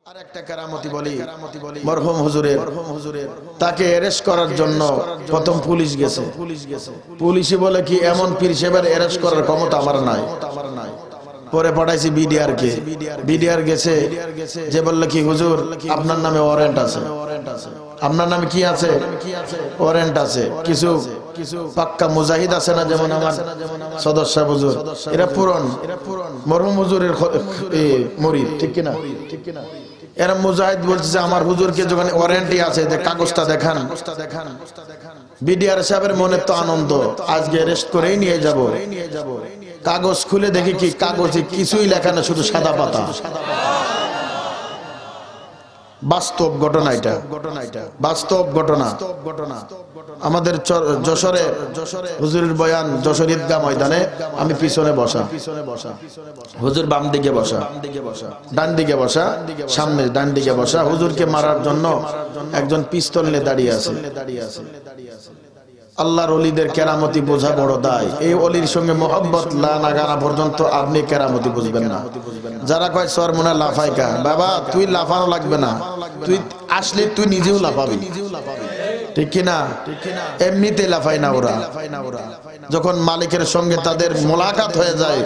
আরেকটা কেরামতি বলি মরহুম হুজুরের তাকে অ্যারেস্ট করার জন্য প্রথম পুলিশ গেছে পুলিশই বলে কি এমন পীর সাহেবের অ্যারেস্ট করার ক্ষমতা আমার নাই পরে পাঠাইছি বিডিআর গেছে যে বলল কি হুজুর আপনার নামে ওয়ারেন্ট আছে আপনার নামে কি আছে ওয়ারেন্ট আছে কিছু পাক্কা মুজাহিদ আছে না যেমন আমার সদস্য হুজুর এরা পুরন মরহুম হুজুরের মুরিদ ঠিক কি না এরা মুজাহিদ বলছে যে আমার হুজুরকে যখন ওয়ারেন্টি আছে যে কাগজটা দেখান বিডিআর সাহেবের মনে তো আনন্দ আজকে অ্যারেস্ট করেই নিয়ে যাব কাগজ খুলে দেখি কি কাগজে কিছুই লেখা না শুধু সাদা পাতা বাস্তব ঘটনা এটা বাস্তব ঘটনা আমাদের যশোরে হুজুরের বয়ান যশোর ঈদগাহ ময়দানে আমি পিছনে বসা হুজুর বাম দিকে বসা ডান দিকে বসা সামনে ডান দিকে বসা হুজুরকে মারার জন্য একজন পিস্তল নিয়ে দাঁড়িয়ে আছে আল্লাহর ওলিদের কেরামতি বোঝা বড় দায় এই ওলির সঙ্গে মোহাব্বত না গানা পর্যন্ত আপনি কেরামতি বুঝবেন না যারা কয় সর মনে লাফাই কা বাবা তুই লাফানো লাগবে না তুই আসলে তুই নিজেও লাফাবি ঠিক কি না এমনিতে লাফাই না ওরা যখন মালিকের সঙ্গে তাদের মোলাকাত হয়ে যায়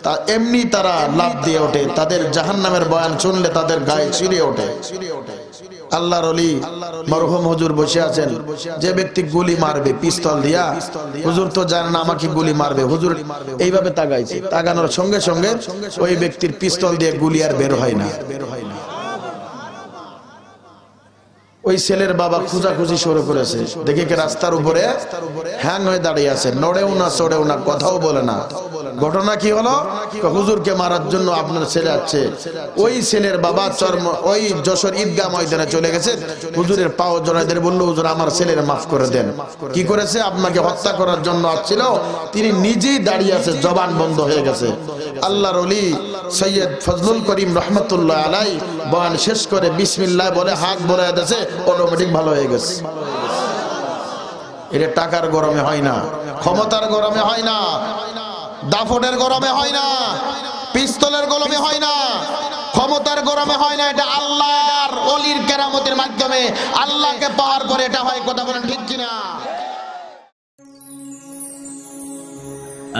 তা এমনি তারা লাফ দিয়ে ওঠে তাদের জাহান্নামের বয়ান শুনলে তাদের গায়ে ছিঁড়ে ওঠে আল্লাহর ওলি মরহুম হুজুর বসে আছেন যে ব্যক্তি গুলি মারবে পিস্তল দিয়া হুজুর তো জানেন না আমাকে গুলি মারবে হুজুর এইভাবে তাকাইছে তাকানোর সঙ্গে সঙ্গে ওই ব্যক্তির পিস্তল দিয়ে গুলি আর বের হয় না ওই ছেলের বাবা খোঁজাখুঁজি শুরু করেছে দেখে কি রাস্তার উপরে হ্যাং হয়ে দাঁড়িয়ে আছে নড়েও না চড়েও না কথাও বলে না ঘটনা কি হলো হুজুরকে মারার জন্য আপনার ছেলে আছে ওই ছেলের বাবা ওই যশোর ঈদগাহ ময়দানে চলে গেছে হুজুরের পাও জড়াই দিয়ে বলল হুজুর আমার ছেলের মাফ করে দেন কি করেছে আপনাকে হত্যা করার জন্য আসছিল তিনি নিজেই দাঁড়িয়ে আছে জবান বন্ধ হয়ে গেছে আল্লাহর ওলি সৈয়দ ফজলুল করিম রহমতুল্লাহ আলাই বয়ান শেষ করে বিসমিল্লাহ বলে হাত বলে দিয়েছে অটোমেটিক ভালো হয়ে গেছে এটা টাকার গরমে হয় না ক্ষমতার গরমে হয় না দাফনের গরমে হয় না পিস্তলের গরমে হয় না ক্ষমতার গরমে হয় না এটা আল্লাহর ওলির কেরামতের মাধ্যমে আল্লাহকে পাওয়ার পরে এটা হয় কথা বলেন ঠিক কিনা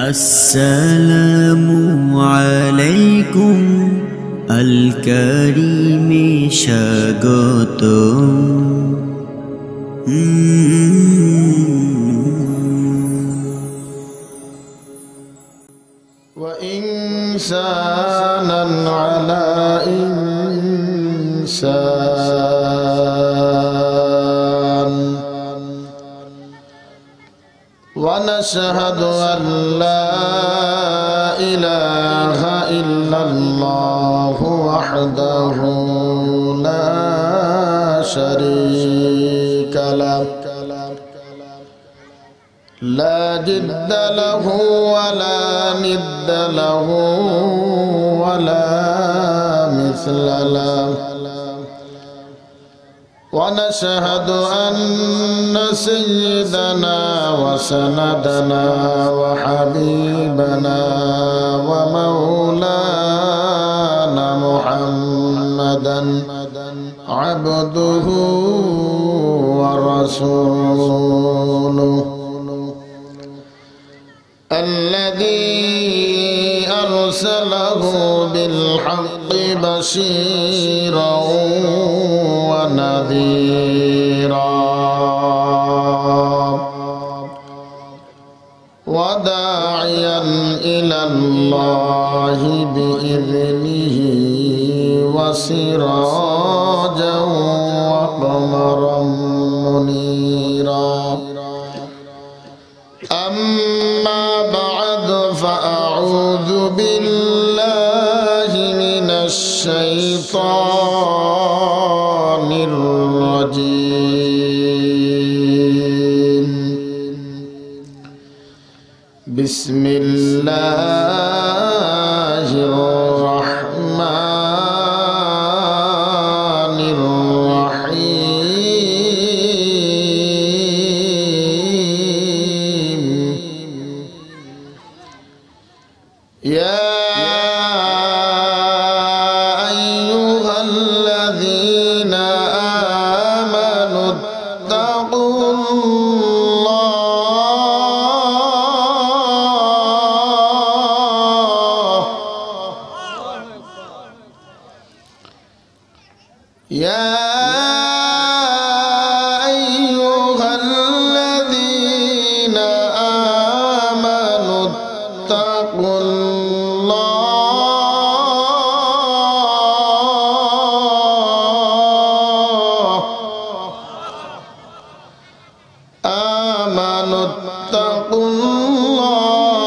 আসসালামু আলাইকুম আল কারীমে স্বাগতম وإنسانا على إنسان ونشهد أن لا إله إلا الله وحده لا شريك له لا جد له ولا ند له ولا مثل له ونشهد أن سيدنا وسندنا وحبيبنا ومولانا محمدا عبده ورسوله الذي أرسله بالحق بشيرا ونذيرا وداعيا إلى الله بإذنه وسراجا وقمرا منيرا أما بعد فأعوذ بالله من الشيطان الرجيم بسم الله الرحمن الرحيم يا أيها ইয়া আইয়ুহাল্লাযীনা আমানু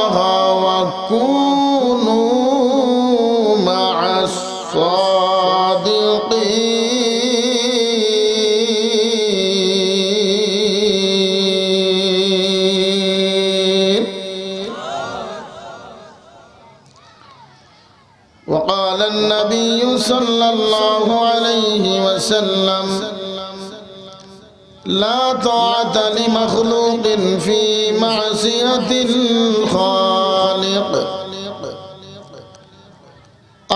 ইত্তাকুল্লাহা ওয়া কুনু মা'আস সাদিকিন। وقال النبي صلى الله عليه وسلم لا طاعة لمخلوق في معصية الخالق.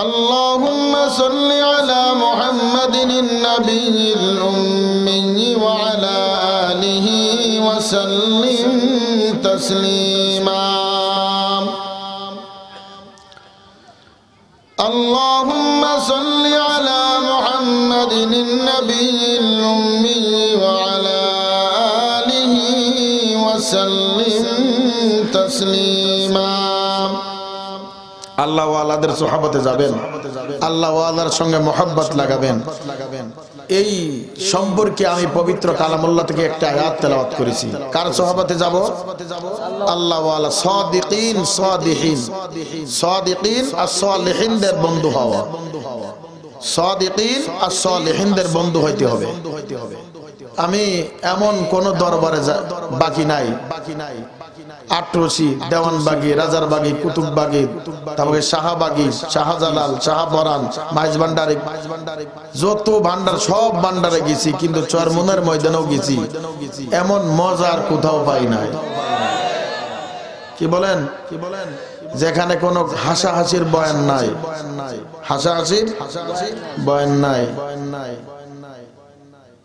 اللهم صل على محمد النبي الأمي وعلى آله وسلم تسليما. اللهم صل على محمد النبي الأمي وعلى آله وسلم تسليما. আল্লাহ ওয়ালাদের সোহবতে যাবেন, আল্লাহ ওয়ালার সঙ্গে মহব্বত লাগাবেন। এই সম্পর্কে আমি পবিত্র কালামুল্লাহ থেকে একটা আয়াত তেলাওয়াত করেছি। কার সোহবতে যাব? আল্লাহ ওয়ালা সাদিকিন সাদিহিন। সাদিকিন আর সালিহিনদের বন্ধু হওয়া, সাদিকিন আর সালিহিনদের বন্ধু হইতে হবে। আমি এমন কোন দরবারে বাকি নাই, আটরশি, দেওয়ানবাগি, রাজারবাগি, কুতুববাগি, তারপরে শাহবাগি, শাহজালাল, শাহপরান, মাইজ ভান্ডারি, যত ভান্ডার সব ভান্ডারে গেছি, কিন্তু চরমনের ময়দানেও গেছি, এমন মজার কোথাও পাই নাই। কি বলেন? যেখানে কোনো হাসাহাসির বয়ান নাই, হাসাহাসির বয়ান নাই।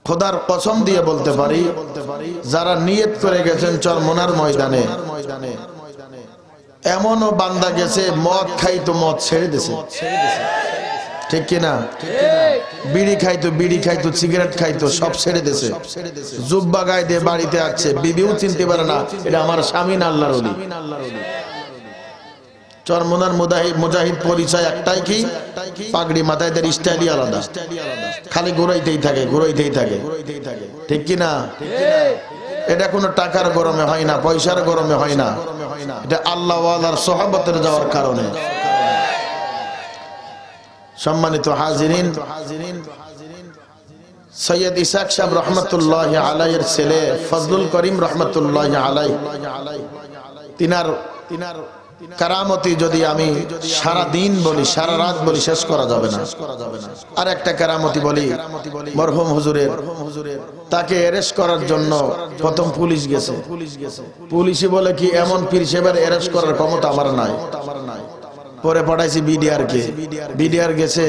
খোদার কসম দিয়ে বলতে পারি, যারা নিয়ত করে গেছেন চরমনার ময়দানে, এমনও বান্দা গেছে মদ খাইতো, মদ ছেড়ে দিছে। ঠিক কিনা? বিড়ি খাইতো, বিড়ি খাইতো, সিগারেট খাইতো, সব ছেড়ে দিছে। জুব্বা গায়ে দিয়ে বাড়িতে আসছে, বিবিও চিনতে পারে না এটা আমার স্বামী না আল্লাহর ওলি। চরমনার মুজাহিদ পরিচয় একটাই, কি পাগড়ি মাথায়, তার স্টাইলই আলাদা, খালি ঘুরাইতেই থাকে, ঘুরাইতেই থাকে। ঠিক কিনা? এটা কোনো টাকার গরমে হয় না, পয়সার গরমে হয় না, এটা আল্লাহ ওয়ালার সোহবতের যাওয়ার কারণে। সম্মানিত হাজিরিন, সৈয়দ ইসাক সাহেব রহমতুল্লাহ আলাইয়ের ছেলে ফজলুল করিম রহমতুল্লাহ আলাই, তিনার কারামতি যদি আমি সারা দিন বলি, সারা রাত বলি, শেষ করা যাবে না। আর একটা কারামতি বলি, মরহুম হুজুরের, তাকে অ্যারেস্ট করার জন্য প্রথম পুলিশ গেছে। পুলিশই বলে কি এমন পীর সাহেবের অ্যারেস্ট করার ক্ষমতা আমার নাই। পরে পাঠাইছি বিডিআর কে, বিডিআর গেছে,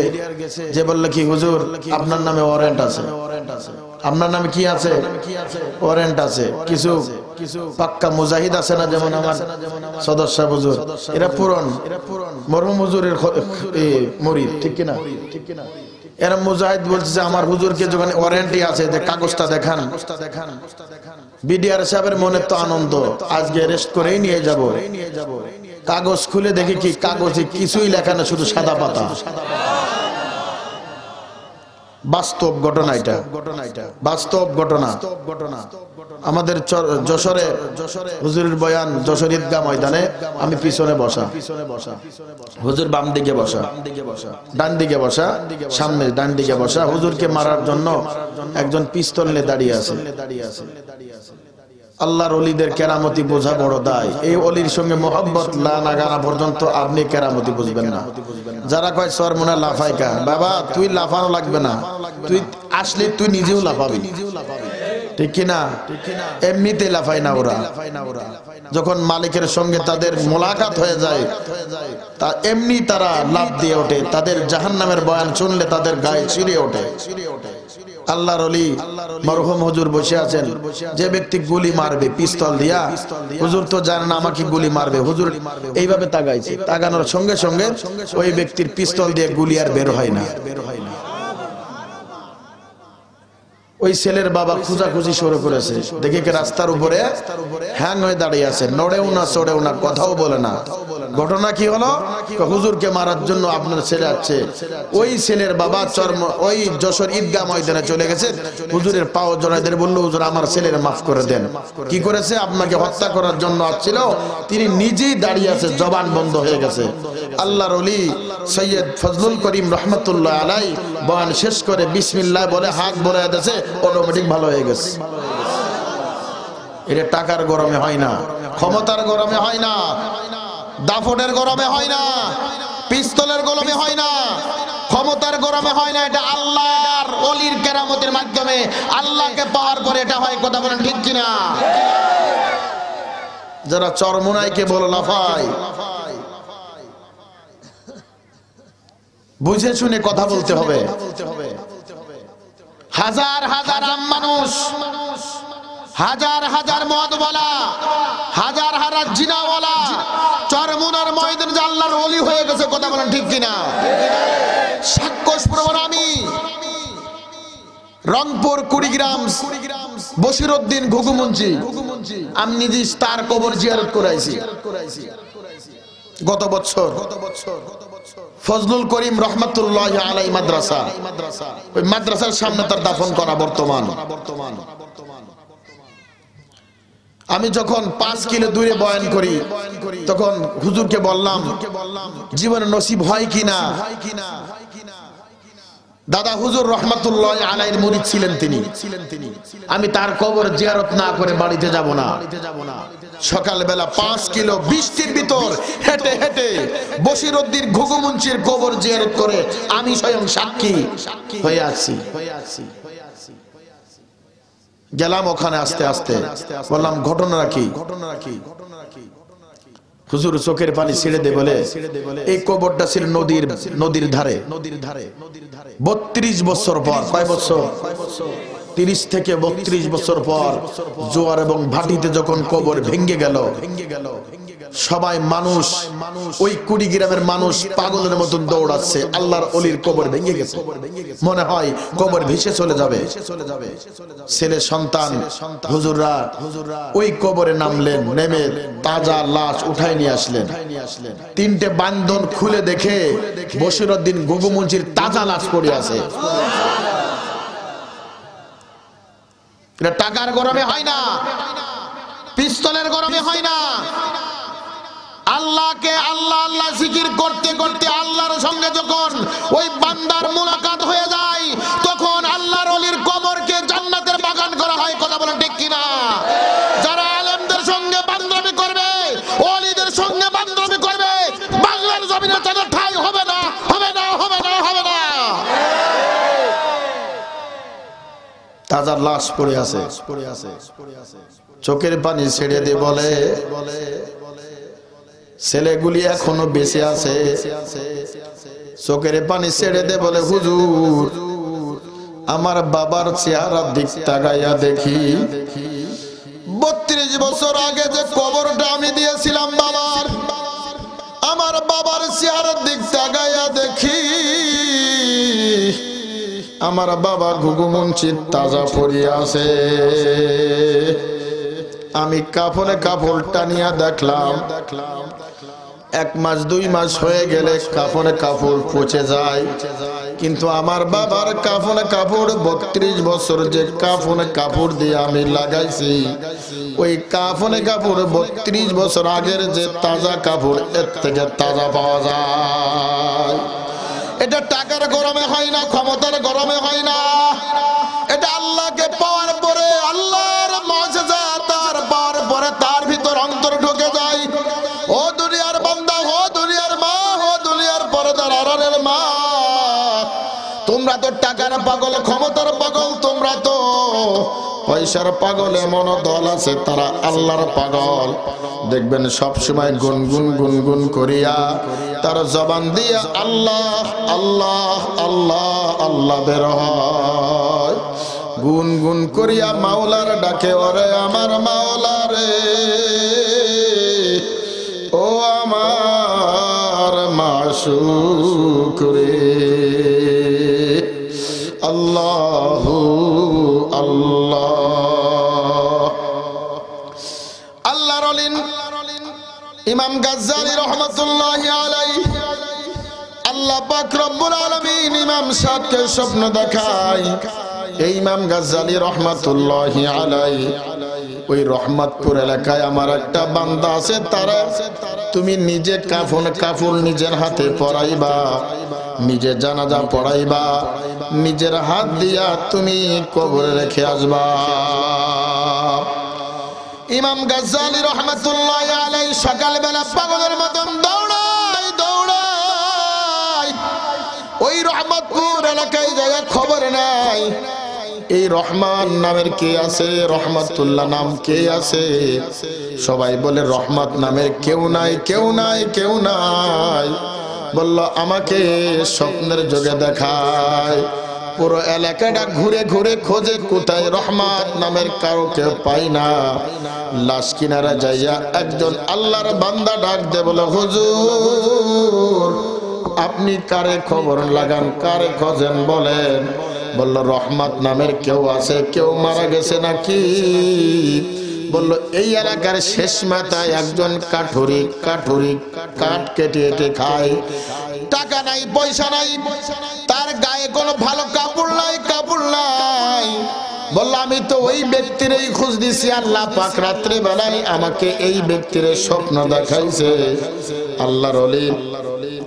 যে বললো কি হুজুর আপনার নামে ওয়ারেন্ট আছে। আপনার নামে কি আছে? ওয়ারেন্ট আছে। কিছু পাক্কা মুজাহিদ আছে না, যেমন আমার সদস্য হুজুর, এরা পুরন মরহুম হুজুরের মুরিদ। ঠিক কিনা? এরা মুজাহিদ বলছে যে আমার হুজুরকে যখন ওয়ারেন্টি আছে, যে কাগজটা দেখান। বিডিআর সাহেবের মনে তো আনন্দ, আজকে অ্যারেস্ট করেই নিয়ে যাব। কাগজ খুলে দেখি কি কাগজে কিছুই লেখা না, শুধু সাদা পাতা। বাস্তব ঘটনা, এটা বাস্তব ঘটনা। আমাদের যশোরে হুজুরের বয়ান, যশোর ঈদগাহ ময়দানে, আমি পিছনে বসা, হুজুর বাম দিকে বসা, ডান দিকে বসা, সামনে ডান দিকে বসা। হুজুরকে মারার জন্য একজন পিস্তল নিয়ে দাঁড়িয়ে আছে। আল্লাহর ওলিদের কেরামতি বোঝা বড় দায়। এই ওলির সঙ্গে মোহাব্বত না গানা পর্যন্ত আপনি কেরামতি বুঝবেন না। যারা কয় সর মনে লাফাইকা, বাবা তুই লাফানো লাগবে না, তুই আসলে তুই নিজেও লাফাবি। ঠিক কিনা? এমনিতে লাফাই না ওরা। যখন মালিকের সঙ্গে তাদের মোলাকাত হয়ে যায়, তা এমনি তারা লাফ দিয়ে ওঠে। তাদের জাহান্নামের বয়ান শুনলে তাদের গায়ে ছিঁড়ে ওঠে। আল্লাহর ওলি মরহুম হুজুর বসে আছেন। যে ব্যক্তি গুলি মারবে পিস্তল দিয়া, হুজুর তো জানেন না আমাকে গুলি মারবে, হুজুর এইভাবে তাকাইছে, তাকানোর সঙ্গে সঙ্গে ওই ব্যক্তির পিস্তল দিয়ে গুলি আর বের হয় না। ওই ছেলের বাবা খোঁজাখুঁজি শুরু করেছে, দেখে কি রাস্তার উপরে হ্যাং হয়ে দাঁড়িয়ে আছে, নড়েও না চড়েও না, কথাও বলে না। ঘটনা কি হলো? হুজুরকে মারার জন্য আপনার ছেলে আসছে। ওই ছেলের বাবা ওই যশোর ঈদগাহ ময়দানে চলে গেছে, হুজুরের পাও জড়ায় দিয়ে বলল, হুজুর আমার ছেলের মাফ করে দেন। কি করেছে? আপনাকে হত্যা করার জন্য আসছিল, তিনি নিজেই দাঁড়িয়ে আছে, জবান বন্ধ হয়ে গেছে। আল্লাহর ওলি সৈয়দ ফজলুল করিম রহমতুল্লাহ আলাই বয়ান শেষ করে বিসমিল্লাহ বলে হাত বলে দিয়েছে, অটোমেটিক ভালো হয়ে গেছে। এটা টাকার গরমে হয় না, ক্ষমতার গরমে হয় না, দাফনের গরমে হয় না, পিস্তলের গরমে হয় না, ক্ষমতার গরমে হয় না। এটা আল্লাহর ওলির কেরামতের মাধ্যমে আল্লাহকে পাওয়ার পরে এটা হয়। কথা বলেন ঠিক কিনা? যারা চরমোনাইকে বলে লাফায়, বুঝে শুনে কথা বলতে হবে। হাজার হাজার আম মানুষ, হাজার হাজার মদওয়ালা, হাজার হাজার জিনাওয়ালা চরমোনার ময়দানে আল্লাহর ওলি হয়ে গেছে। কথা বলেন ঠিক কিনা? সাক্ষ্য প্রমাণ আমি রংপুর কুড়িগ্রাম বশিরউদ্দিন ঘুঘুমুঞ্চি, আমি নিজে তার কবর জিয়ারত করাইছি গত বছর। ফজলুল করিম রহমতুল্লাহ আলাই মাদ্রাসা, ওই মাদ্রাসার সামনে তার দাফন করা বর্তমান। আমি যখন 5 কিলো দূরে বয়ান করি, তখন হুজুরকে বললাম জীবনে নসিব হয় কিনা। দাদা হুজুর রহমতুল্লাহ আলাইহির মুরিদ ছিলেন তিনি। আমি তার কবর জিয়ারত না করে বাড়িতে যাব না। সকালবেলা 5 কিলো বৃষ্টির ভিতর হেঁটে হেঁটে বশিরউদ্দিন ঘুঘুমুঞ্চির কবর জিয়ারত করে আমি স্বয়ং সাক্ষী হয়ে আছি। গেলাম ওখানে, আস্তে আস্তে বললাম ঘটনা কি? হুজুর চোখের পানি ছেড়ে দে বলে, এই কবরটা ছিল নদীর ধারে। 32 বছর পর, কয় বছর? 30 থেকে 32 বছর পর জোয়ার এবং ভাটিতে যখন কবর ভেঙে গেল, সবাই মানুষ, ওই কুড়িগ্রামের মানুষ পাগলের মতন দৌড়াচ্ছে। আল্লাহর ওলির কবর ভেঙে গেছে, মনে হয় কবর ভেসে চলে যাবে। ছেলে সন্তান হুজুররা ওই কবরে নামলেন, নেমে তাজা লাশ উঠাই নিয়ে আসলেন। 3টে বান্ধন খুলে দেখে বশিরউদ্দিন ঘুঘুমুঞ্চির তাজা লাশ পড়ে আছে। এটা টাকার গরমে হয় না, পিস্তলের গরমে হয় না। আল্লাহকে আল্লাহ আল্লাহ জিকির করতে করতে আল্লাহর সঙ্গে যখন ওই বান্দার মুলাকাত হয়ে যায়, তখন আল্লাহর ওলির কবরকে জান্নাতের বাগান করা হয়। কথা বলেন ঠিক কিনা? যারা আলেমদের সঙ্গে বান্দরমি করবে, ওলিদের সঙ্গে বান্দরমি করবে, বাংলার জমিনে তাদের ঠাঁই হবে না, হবে না, হবে না, হবে না। তাজা লাশ পড়ে আছে, চোখের পানি ছেড়ে দিয়ে বলে, ছেলেগুলি এখনো বেঁচে আছে। চোখের পানি ছেড়ে দে বলে, হুজুর আমার বাবার চেহারার দিক তাকাইয়া দেখি, 32 বছর আগে যে কবরটা আমি দিয়েছিলাম বাবার, আমার বাবার চেহারার দিক তাকাইয়া দেখি আমার বাবা ঘুঘুমুঞ্চির তাজা পড়িয়া আছে। আমি কাফনে কাপড় টানিয়া দেখলাম, 1 মাস 2 মাস হয়ে গেলে কাফনে কাপড় পচে যায়, কিন্তু আমার বাবার কাফনে কাপড় 32 বছর যে কাফনে কাপড় দিয়ে আমি লাগাইছি, ওই কাফনে কাপড় 32 বছর আগের যে তাজা কাপড়, এর থেকে তাজা পাওয়া যায়। এটা টাকার গরমে হয় না, ক্ষমতার গরমে হয় না, এটা আল্লাহকে পাওয়ার পরে আল্লাহর মুজিজা তার পাওয়ার পরে তার ভিতর অন্তর ঢুকে যায়। ও দুনিয়ার বান্দা, ও দুনিয়ার মা, ও দুনিয়ার পর্দার আড়ালের মা, তোমরা তো টাকার পাগল, ক্ষমতার পাগল, তোমরা তো পয়সার পাগল। এমন দল আছে তারা আল্লাহর পাগল। দেখবেন সব সময় গুনগুন গুনগুন করিয়া তার জবান দিয়ে আল্লাহ আল্লাহ আল্লাহ আল্লাহ বের হয়। গুনগুন করিয়া মাওলার ডাকে, ওরে আমার মাওলা রে, ও আমার মাশউক রে, আল্লাহু আল্লাহ। আল্লাহর ওলি ইমাম গাজ্জালী রাহমাতুল্লাহি আলাইহি আল্লাহ পাক রব্বুল আলামিন ইমাম সাহেবকে স্বপ্ন দেখায়। এই ইমাম গাজ্জালী রাহমাতুল্লাহি আলাইহি ওই রহমতপুর এলাকায় আমার একটা বান্দা আছে, তারা তুমি নিজে কাফন নিজের হাতে পরাইবা, নিজে জানাজা পড়াইবা, নিজের হাত দিয়া তুমি কবরে রেখে আসবা। ইমাম গাজ্জালী রাহমাতুল্লাহি আলাইহি সকালবেলা পাগলের মতন দৌড়ায় ওই রহমতপুর এলাকায় জায়গা খবর নাই এই রহমান নামের কে আছে, রহমতুল্লাহ নাম কে আছে। সবাই বলে রহমত নামের কেউ নাই, কেউ নাই, কেউ নাই। বলল আমাকে স্বপ্নের যোগে দেখায়। পুরো এলাকাটা ঘুরে ঘুরে খোঁজে, কোথায় রহমত নামের কাউকে পাই না। লাশ কিনারা যাইয়া একজন আল্লাহর বান্দা ডাক দে বলে, হুজুর আপনি কারে খবর লাগান, কারে খোঁজেন বলেন। বলল রহমত নামের কেউ আছে, কেউ মারা গেছে নাকি? বলল এই এলাকার শেষ মাথায় একজন কাঠুরি কাঠ কেটে কেটে খায়, টাকা নাই পয়সা নাই, তার গায়ে কোনো ভালো কাপড় নাই। বলল আমি তো ওই ব্যক্তিরই খোঁজ দিছি, আল্লাহ পাক রাত্রে বেলায় আমাকে এই ব্যক্তির স্বপ্ন দেখাইছে। আল্লাহর ওলি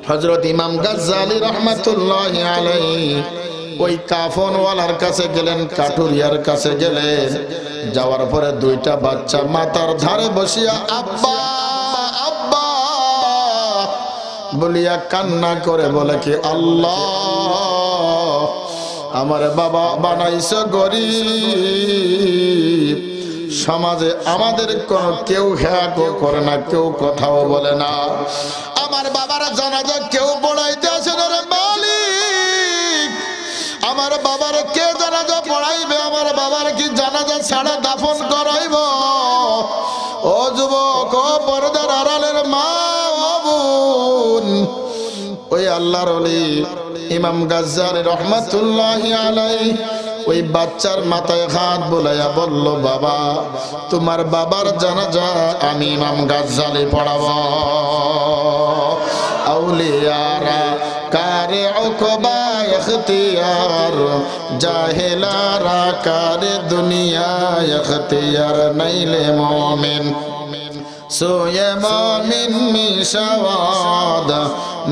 হযরত ইমাম গাজ্জালী রাহমাতুল্লাহি আলাইহি ওই কাফনওয়ালার কাছে গেলেন, কাঠুরিয়ার কাছে গেলেন। যাওয়ার পরে দুইটা বাচ্চা মাথার ধারে বসিয়া আব্বা আব্বা বলিয়া কান্না করে বলে কি, আল্লাহ আমার বাবা বানাইছো গরিব, সমাজে আমাদের কোনো কেউ হেয়া করে না, কেউ কথাও বলে না। আমার বাবার জানাজা কেউ পড়াইতে আসে না রে মালিক, আমার বাবার কে জানাজা পড়াইবে? আমার বাবার কি জানাজা ছাড়া দাফন করাইব? ও যুবক, ও পর্দার আড়ালের মা ও বোন, ওই আল্লাহর ওলি ইমাম গাজ্জালী রাহমাতুল্লাহি আলাইহি ওই বাচ্চার মাথায় হাত বুলাইয়া বলল, বাবা তোমার বাবার জানাজা আমি ইমাম গাজ্জালী পড়াবো। আউলিয়ারা কারে উকবা ইখতিয়ার, জাহেলারা কারে দুনিয়া ইখতিয়ার, নাইলে মুমিন সোয়ে মুমিন মিশাওয়াদ,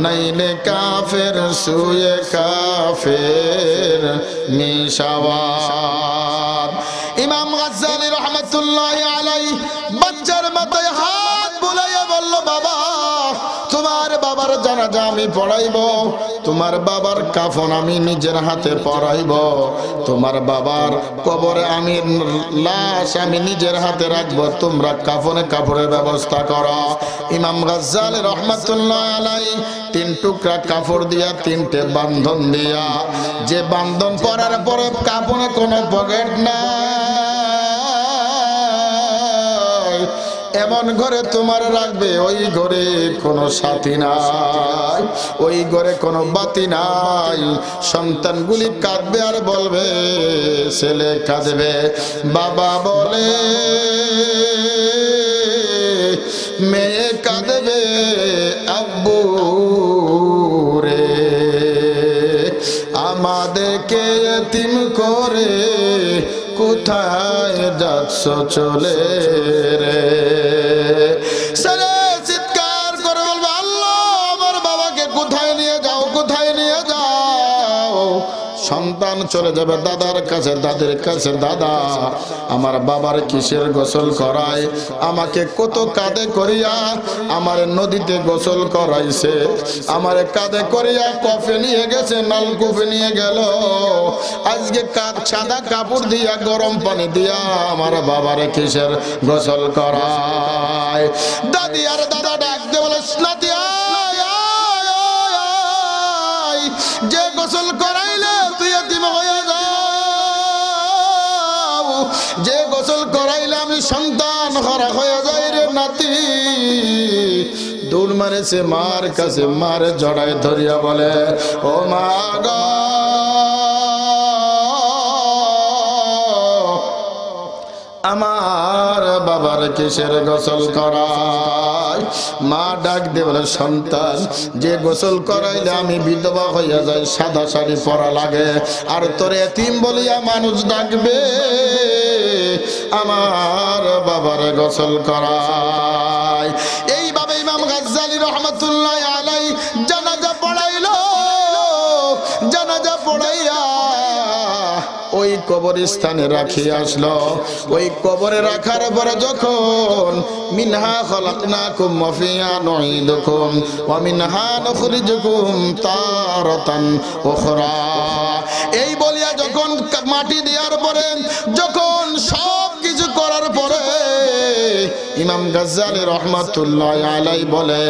নাইলে কাফের সুয়ে কাফের মিশাওয়াদ। ইমাম গাজ্জালী রাহমাতুল্লাহি আলাইহি বাচ্চার মাথায় হাত বুলাইয়া বলল, বাবা তোমার বাবার জানাজা আমি পড়াইব, তোমার বাবার কাফন আমি নিজের হাতে পরাইব, তোমার বাবার কবরে আমি লাশ আমি নিজের হাতে রাখবো, তোমরা কাপড়ের ব্যবস্থা করো। ইমাম গাজ্জালী রাহমাতুল্লাহি আলাইহি তিন টুকরা কাপড় দিয়া, তিনটে বান্ধন দিয়া, যে বান্ধন পরার পরে কাপড়ে কোনো পকেট নাই, এমন ঘরে তোমার রাখবে ওই ঘরে কোনো সাথী নাই, ওই ঘরে কোনো বাতি নাই। সন্তানগুলি কাঁদবে আর বলবে, ছেলে কাঁদবে, বাবা বলে মেয়ে কাঁদবে, আব্বু রে আমাদেরকে এতিম করে কোথায় যাচ্ছ চলে রে। ছেলে চিৎকার করে বলবে, আল্লাহ আমার বাবাকে কোথায় নিয়ে যাও, কোথায় নিয়ে যাও। সন্তান চলে যাবে দাদার কাছে, দাদির কাছে, দাদা আমার বাবার কিসের গোসল করায়, আমাকে কত কাঁধে করিয়া আমার নদীতে গোসল করাইছে, আমার কাঁধে করিয়া কফে নিয়ে গেছে, নলকূপে নিয়ে গেল, আজকে সাদা কাপড় দিয়া গরম পানি দিয়া আমার বাবার কিসের গোসল করায়। দাদি আর দাদা ডাক দিয়ে বলে, যে গোসল করাইলে তুই এতিম হয়ে যাও, যে গোসল করাইলে আমি সন্তান হারা হয়ে যাই রে নাতি। দৌড় মারেছে মার কাছে, মার জড়ায় ধরিয়া বলে, ও মা গো তোমার কিসের গোসল করাই? মা ডাক দিয়ে বলে, সন্তান, যে গোসল করাইলে আমি বিধবা হইয়া যাই, সাদা শাড়ি পরা লাগে, আর তোর এতিম বলিয়া মানুষ ডাকবে, আমার বাবার গোসল করায়। এইভাবে ইমাম গাজ্জালী রহমাতুল্লাহ আলাইহি জানাজা পড়াইলো। জানাজা পড়াইয়া ওই কবরস্থানে রাখি আসলো। ওই কবরে রাখার পরে যখন মিনহা খলাকনাকুম ওয়া ফিহা নুঈদুকুম ওয়া মিনহা নুখরিজুকুম তারাতান উখরা, এই বলিয়া যখন মাটি দেওয়ার পরে, যখন সব কিছু করার পরে, ইমাম গাজ্জালী রহমাতুল্লাহ আলাইহি বলে,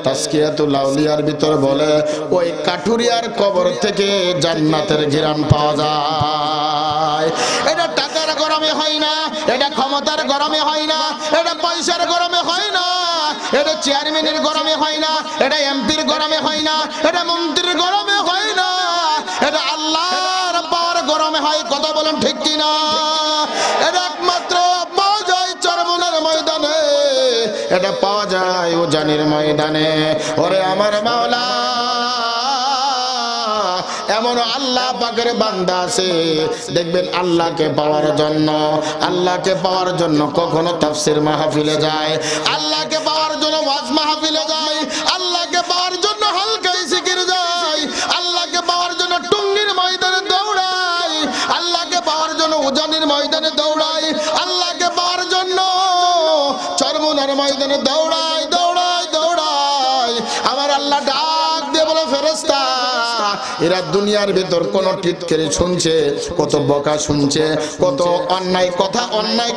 তাজকিয়াতুল আউলিয়ার ভিতর বলে, ওই কাঠুরিয়ার কবর থেকে জান্নাতের ঘিরান পাওয়া যায়। এটা টাকার গরমে হয় না, এটা ক্ষমতার গরমে হয় না, এটা পয়সার গরমে হয় না, এটা চেয়ারম্যানের গরমে হয় না, এটা এমপির গরমে হয় না, এটা মন্ত্রীর গরমে হয় না, এটা আল্লাহর পাওয়ার গরমে হয়। কথা বলেন ঠিক কিনা? এটা একমাত্র পাওয়া যায় চরমনের ময়দানে, এটা পাওয়া যায় উজানির ময়দানে। ওরে আমার মাওলা, এমন আল্লাহ পাকের বান্দা আছে, দেখবেন আল্লাহকে পাওয়ার জন্য, আল্লাহকে পাওয়ার জন্য কখনো তাফসীর মাহফিলে যায়, আল্লাহকে পাওয়ার জন্য ওয়াজ মাহফিলে যায়, আল্লাহকে পাওয়ার জন্য হালকাই জিকির যায়, আল্লাহকে পাওয়ার জন্য টুঙ্গির ময়দানে দৌড়ায়, আল্লাহকে পাওয়ার জন্য উজানির ময়দানে দৌড়ায়, আল্লাহকে পাওয়ার জন্য চরমনার ময়দানে দৌড়ায় দৌড়ায় দৌড়ায়। আমার আল্লাহ ডাক দিয়ে বলে, ফেরেশতা, এরা দুনিয়ার ভিতর কোন টিটকারি শুনছে, কত বকা শুনছে, কত অন্যায়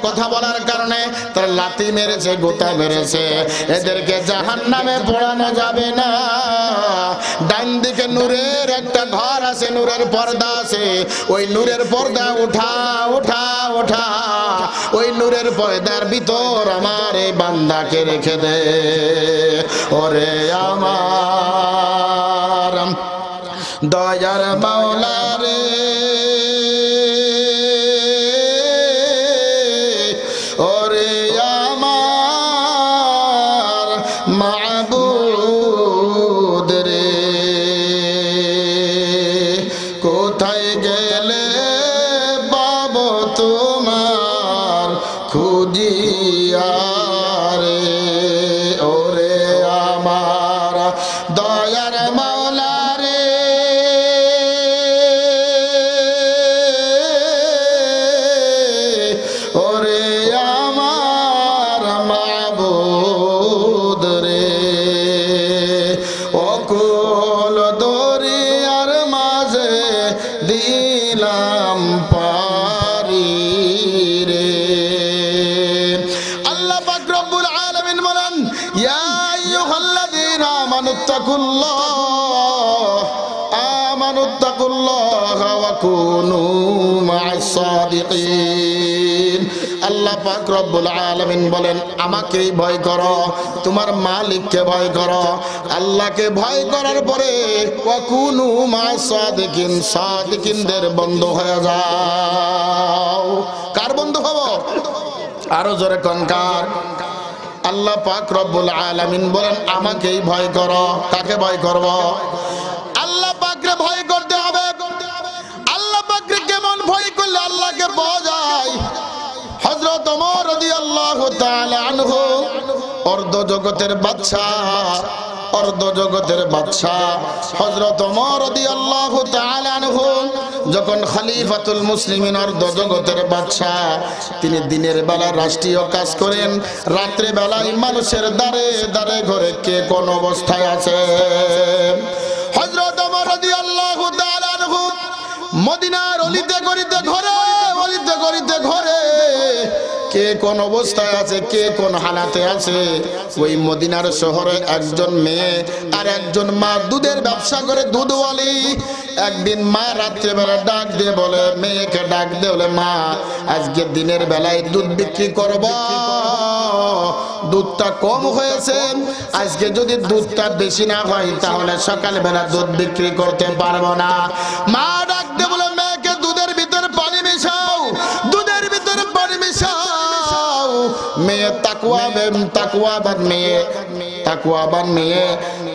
কথা বলার কারণে তারা লাথি মেরেছে, গোতা মেরেছে, এদেরকে জাহান্নামে পোড়ানো যাবে না। ডান দিকে নূরের একটা ঘর আছে, নূরের পর্দা আছে, ওই নূরের পর্দা উঠা উঠা উঠা, ওই নূরের পর্দার ভিতর আমার এই বান্দাকে রেখে দে। ওরে আমার দয়ার মাওলা রে, ওরে আমার মাবুদ রে, কোথায় গেলে পাবো তোমার খুঁজিয়া রে? ওরে আমার দয়ার মাওলা রে, ওরে আমার মাবুদ রে, অকুল দরিয়ার মাঝে দিলাম পারি রে। আল্লাহ পাক রব্বুল আলামিন বলেন, ইয়া আইয়ুহাল্লাযীনা আমানুত্তাকুল্লাহ ওয়া কুনু মা'আস সাদিকিন। আল্লাহ পাক রব্বুল আলামিন বলেন, আমাকেই ভয় করো, তোমার মালিককে ভয় করো। আল্লাহকে ভয় করার পরে ওয়া কুনু মা'আস সাদিকিন, সাদিকিনদের বন্ধু হয়ে যাও। কার বন্ধু হব? আরো জোরে কোন কার? আল্লাহ পাক রব্বুল আলামিন বলেন, আমাকেই ভয় করো। কাকে ভয় করব? আল্লাহ পাককে ভয় করতে হবে। আল্লাহ পাককে কেমন ভয় করলে আল্লাহকে পাওয়া যায়? হযরত ওমর রাদিয়াল্লাহু তাআলা আনহু, অর্ধ জগতের বাদশা হযরত ওমর রাদিয়াল্লাহু তাআলা আনহু যখন খলিফাতুল মুসলিমিন, অর্ধ জগতের বাদশা, তিনি দিনের বেলা রাষ্ট্রীয় কাজ করেন, রাত্রে বেলায় মানুষের দ্বারে দ্বারে ঘরে কে কোন অবস্থায় আছে। হযরত ওমর রাদিয়াল্লাহু তাআলা আনহু মদিনার অলিতে গলিতে ঘরে কে কোন অবস্থায় আছে, কে কোন হালাতে আছে, ওই মদিনার শহরে একজন মেয়ে আর একজন মা দুধের ব্যবসা করে, দুধওয়ালি। একদিন মা রাত্রে বেলা ডাক দিয়ে বলে, মেয়েকে ডাক দিয়ে বলে, মা, আজকে দিনের বেলায় দুধ বিক্রি করব, দুধটা কম হয়েছে, আজকে যদি দুধটা বেশি না হয় তাহলে সকাল বেলা দুধ বিক্রি করতে পারবো না। মা ডাক দিয়ে বলে, মেয়েকে দুধের ভিতরে পানি মেশাও, দুধের ভিতরে পানি মেশাও। মেয়ে করলেন তাকওয়াবান মেয়ে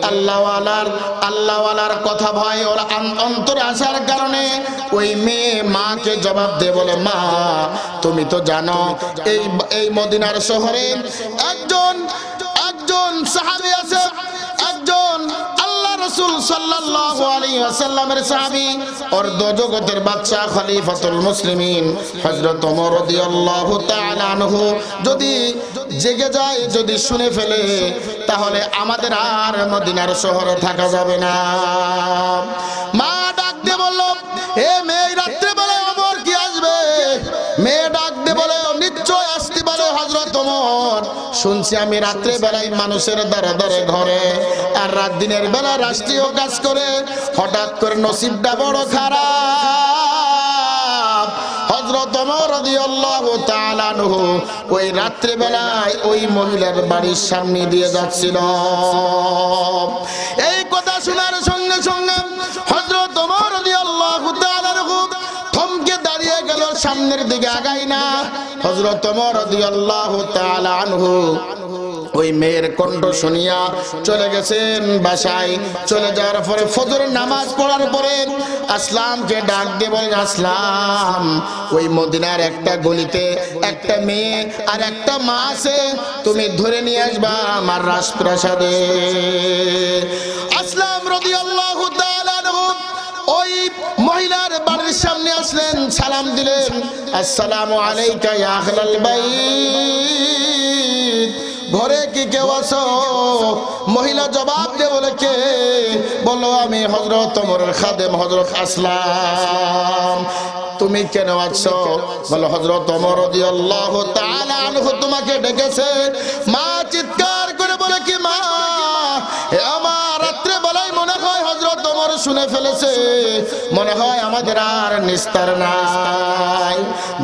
আল্লাহওয়ালার কথা ভয় ওর অন্তরে আসার কারণে ওই মেয়ে মাকে জবাব দিয়ে বলে, মা তুমি তো জানো এই মদিনার শহরে একজন সাহাবী আছে, একজন আল্লাহ রাসূল সাল্লাল্লাহু আলাইহি ওয়াসাল্লামের সাহাবী, অর্ধ জগতের বাদশা খলিফাতুল মুসলিমিন হযরত ওমর রাদিয়াল্লাহু তাআলা আনহু যদি জেগে যায়, যদি শুনে ফেলে, তাহলে আমাদের আর মদিনার শহরে থাকা যাবে না। মা ডাক দিয়ে বলল, হে মেয়ে, রাত্রে বেলা ওমর কি আসবে? মেয়ে ডাক দিয়ে বলে, নিশ্চয় আসতে পারে হযরত ওমর। শুনছি আমি রাত্রে বেলায় মানুষের দ্বারা দ্বারে ঘরে আর রাত দিনের বেলা রাষ্ট্রীয় কাজ করে, হঠাৎ করে নসিবটা বড় খারাপ। হযরত ওমর রাদিয়াল্লাহু তাআলা আনহু ওই রাত্রে বেলায় ওই মহিলার বাড়ির সামনে দিয়ে যাচ্ছিল। এই কথা শোনার সঙ্গে সঙ্গে হযরত ওমর রাদিয়াল্লাহু তাআলা আনহু থমকে দাঁড়িয়ে গেল, সামনের দিকে আগাই না। হযরত ওমর রাদিয়াল্লাহু তাআলা আনহু ওই মেয়ের কণ্ঠ শুনিয়া চলে গেছেন বাসায়। চলে যাওয়ার পরে ফজরের নামাজ পড়ার পরে আসলামকে ডাক দিয়ে বলেন, আসলাম, ওই মদিনার একটা গলিতে একটা মেয়ে আর একটা মা আছে, তুমি ধরে নিয়ে আসবা আমার রাজপ্রাসাদে। আসলাম রাদিয়াল্লাহু তাআলা আনহু ওই মহিলার বাড়ির সামনে আসলেন, সালাম দিলেন, আসসালামু আলাইকা ইয়া আহলাল বাইত, ঘরে কি কেউ আছো? মহিলা জবাব দিয়ে বলে, কে? বলো, আমি হযরত ওমরের খাদেম হযরত আসলাম। তুমি কেন আছো? বলো, হযরত ওমর রাদিয়াল্লাহু তাআলা আনহু তোমাকে ডেকেছে। মা চিৎকার করে বলে, কি মা? আমার রাত্রে বেলায় মনে হয় হযরত ওমর শুনে ফেলেছে, মনে হয় আমাদের আর নিস্তার নাই।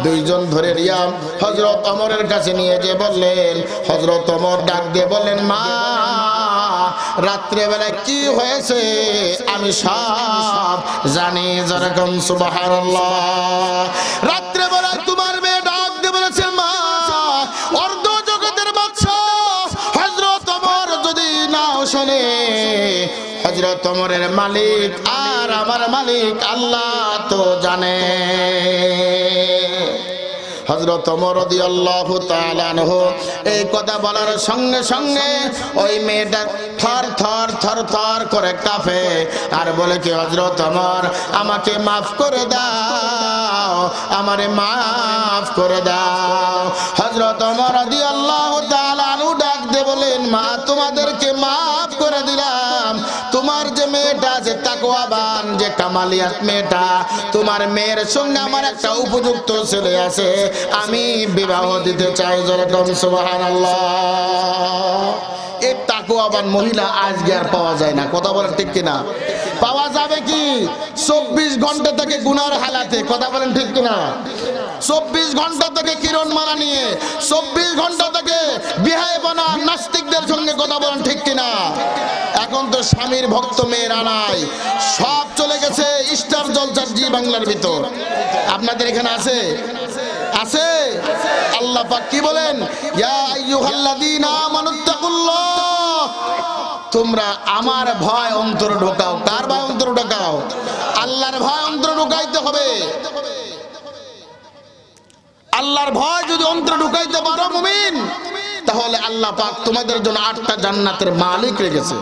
দুইজন ধরে রিয়া হযরত ওমরের কাছে নিয়ে যে বললেন, হযরত ওমর ডাক দিয়ে বললেন, মা রাত্রে বেলায় কি হয়েছে আমি সব জানি। যেরকম সুবহানাল্লাহ, রাত্রে বেলায় তোমার মেয়ে ডাক দিয়ে বলেছে, মা অর্ধ জগতের বাদশা হযরত ওমর যদি নাও শোনে, হযরত ওমরের মালিক আর আমার মালিক আল্লাহ তো জানে। হযরত ওমর রাদিয়াল্লাহু তাআলা আনহু এই কথা বলার সঙ্গে সঙ্গে ওই মেয়েটা থর থর থর থর করে কাঁপে আর বলে, কি হযরত ওমর আমাকে মাফ করে দাও, আমারে মাফ করে দাও। হযরত ওমর রাদিয়াল্লাহু তাআলা আনহু ডাক দিয়ে বলেন, মা তোমাদেরকে মাফ করে দিলাম। তোমার যে মেয়েটা যে তাকওয়াবান যে কামালিয়াত মেয়েটা, তোমার মেয়ের সঙ্গে আমার একটা উপযুক্ত ছেলে আছে, আমি বিবাহ দিতে চাই। যেরকম সুবহানাল্লাহ। এই তাকওয়াবান মহিলা আজকে আর পাওয়া যায় না, কথা বলেন ঠিক কিনা? পাওয়া যাবে কি 24 ঘন্টা থেকে গুনার হালাতে, কথা বলেন ঠিক কিনা? 24 ঘন্টা থেকে কিরণ মারা নিয়ে, 24 ঘন্টা থেকে বিহায় বানা নাস্তিকদের সঙ্গে, কথা বলেন ঠিক কিনা? এখন তো স্বামীর ভক্ত মেয়েরা নাই, সব চলে গেছে স্টার জলসার জি বাংলার ভিতর। আপনাদের এখানে আছে? আছে। আল্লাহ পাক কি বলেন, ইয়া আইয়ুহাল্লাযীনা আমানুত্তাকুল্লাহ, তোমরা আমার ভয় অন্তরে ঢোকাও। কার ভয় অন্তরে ঢোকাও? আল্লাহর ভয় অন্তরে ঢোকাইতে হবে। আল্লাহর ভয় যদি অন্তরে ঢুকাইতে পারো মুমিন, তাহলে আল্লাহ পাক তোমাদের জন্য 8টা জান্নাতের মালিক রেখেছে।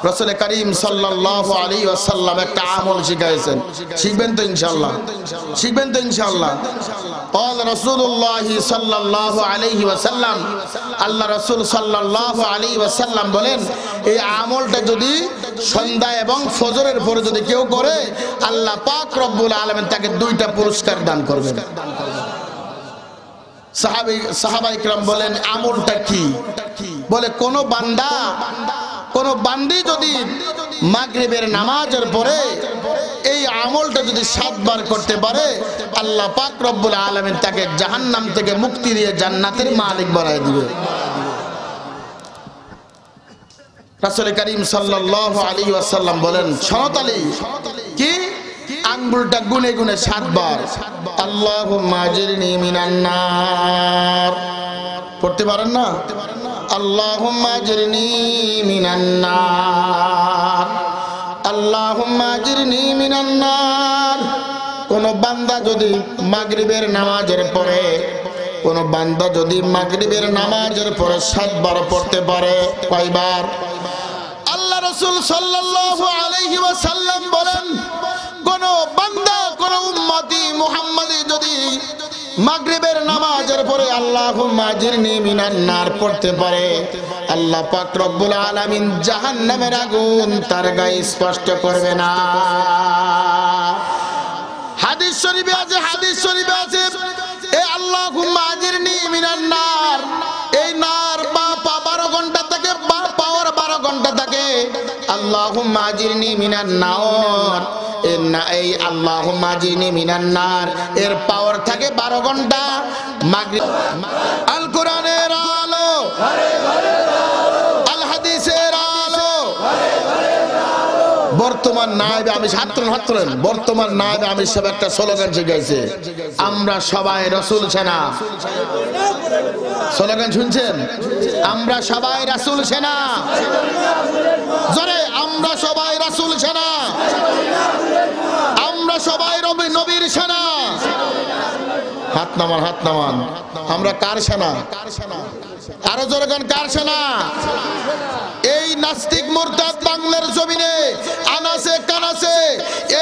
রাসূল করিম সাল্লাল্লাহু আলাইহি ওয়াসাল্লাম একটা আমল শিখাইছেন, শিখবেন তো ইনশাআল্লাহ? শিখবেন তো ইনশাআল্লাহ? قال رسول الله صلى الله عليه وسلم, আল্লাহ রাসূল সাল্লাল্লাহু আলাইহি ওয়াসাল্লাম বলেন, এই আমলটা যদি সন্ধ্যা এবং ফজরের পরে যদি কেউ করে, আল্লাহ পাক রব্বুল আলামিন তাকে 2টা পুরস্কার দান করবেন। সাহাবা ইকরাম বলেন, আমলটা কি? বলে, কোন বান্দি যদি মাগরিবের নামাজের পরে এই আমলটা যদি 7 বার করতে পারে, আল্লাহ পাক রব্বুল আলামিন তাকে জাহান্নাম থেকে মুক্তি দিয়ে জান্নাতের মালিক বানায় দিবে। রাসূল করিম সাল্লাল্লাহু আলাইহি ওয়াসাল্লাম বলেন, শরতালি কি? আঙ্গুলটা গুনে গুনে 7 বার, আল্লাহুম্মা আজিরনি মিনান নার, পড়তে পারেন না? আল্লাহুম্মা আজরিনি মিনান নার, আল্লাহুম্মা আজরিনি মিনান নার। কোন বান্দা যদি মাগরিবের নামাজের পরে, কোন বান্দা যদি মাগরিবের নামাজের পরে 7 বার পড়তে পারে, কয়বার? আল্লাহ রাসূল সাল্লাল্লাহু আলাইহি ওয়াসাল্লাম বলেন, কোন বান্দা, কোন উম্মতি মুহাম্মাদি যদি মাগরিবের নামাজের পরে আল্লাহুম্মা আজরিনি মিনান নার পড়তে পারে, আল্লাহ পাক রব্বুল আলামিন জাহান্নামের আগুন তার গায়ে স্পষ্ট করবে না। হাদিস শরীফে আছে, হাদিস শরীফে আছে, এই আল্লাহুম্মা আজরিনি মিনান নার, এই নার বা 12 ঘন্টা থেকে পাওয়ার 12 ঘন্টা থাকে। আল্লাহুম্মা আজরিনি মিনান নার, এই আল্লাহুম্মা আজরিনি মিনান নার এর পাওয়ার থাকে 12 ঘন্টা। মাগরিব আল কোরআনের আলো, আল হাদিসের আলো। বর্তমান নায়েবে আমি হাত তোলেন, বর্তমান নায়েবে আমি সব একটা স্লোগান শিখাইছে, আমরা সবাই রাসূল সেনা। স্লোগান শুনছেন? আমরা সবাই রাসূল সেনা। জোরে, আমরা সবাই রাসূল সেনা, আমরা সবাই নবীর সেনা। হাত নামান, হাত নামান। আমরা কার সেনা? আরো জোরে গান, কার সেনা? এই নাস্তিক মুরতাদ বাংলার জমিনে আনাসে কানাসে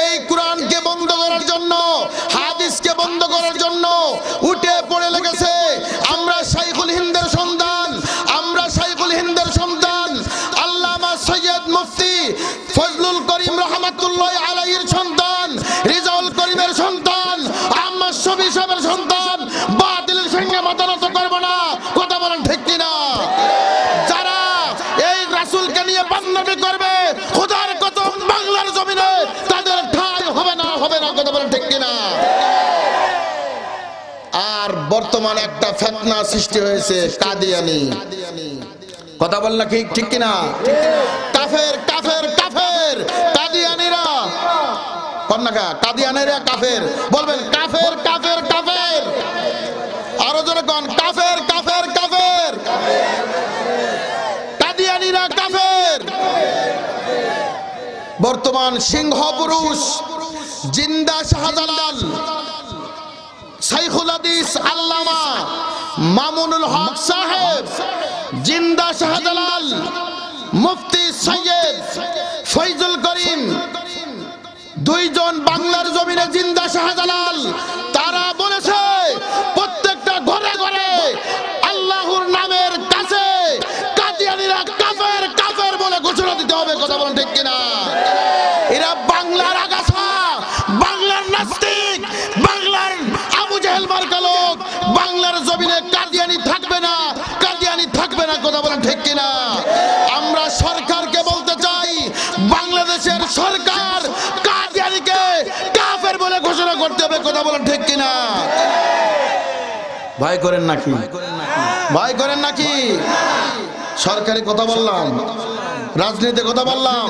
এই কোরআনকে বন্ধ করার জন্য, হাদিসকে বন্ধ করার জন্য উঠে পড়ে লেগেছে। আমরা শাইখুল হিন্দের সন্তান, আমরা শাইখুল হিন্দের সন্তান, আল্লামা সৈয়দ মুফতি ফজলুল করিম রহমাতুল্লাহ আলাইহির সন্তান, রিজাউল করিমের সন্তান, আহমদ শফি সাহেবের সন্তান। বাতিলের সঙ্গে মাথা নত করব না, কথা বলেন ঠিক কিনা? যারা এই রাসূলকে নিয়ে বান্দরবি করবে, খোদার কসম বাংলার জমিনে তাদের ঠাঁই হবে না, হবে না, কথা বলেন ঠিক কিনা? আর বর্তমানে একটা ফিতনা সৃষ্টি হয়েছে, কাদিয়ানি। কথা বল না, ঠিক কিনা? কাফের, কাফের, কাফের, কাদিয়ানিরা। কন্যাকা কাদিয়ানিরা কাফের, বলবেন কাফের, কাফের, কাফের। আরো জোরে কোন, কাফের, কাফের, কাফের। কাদিয়ানিরা কাফের। বর্তমান সিংহ পুরুষ জিন্দা শাহজালাল, শাইখুল হাদিস আল্লামা মামুনুল হক সাহেব, জিন্দা শাহজালাল, মুফতি সৈয়দ ফয়জুল করিম, দুইজন বাংলার জমিনে জিন্দা শাহজালাল। তারা বলেছে প্রত্যেকটা ঘরে ঘরে আল্লাহর নামের কাছে কাদিয়ানিরা কাফের, কাফের বলে ঘোষণা দিতে হবে। কথা বলেন ঠিক কিনা? এরা বাংলার আগাছা, বাংলার নাস্তিক, বাংলার আবু জেহেল মার্কা লোক। বাংলার জমিনে কাদিয়ানি থাকবে না, কাদিয়ানি থাকবে না, কথা বলেন ঠিক কিনা? আমরা সরকারকে বলতে চাই, বাংলাদেশের সরকার কাদিয়ানিকে কাফের বলে ঘোষণা করতে হবে। কথা বলেন ঠিক কিনা? ভয় করেন নাকি? ভয় করেন নাকি? সরকারি কথা বললাম, রাজনীতি কথা বললাম।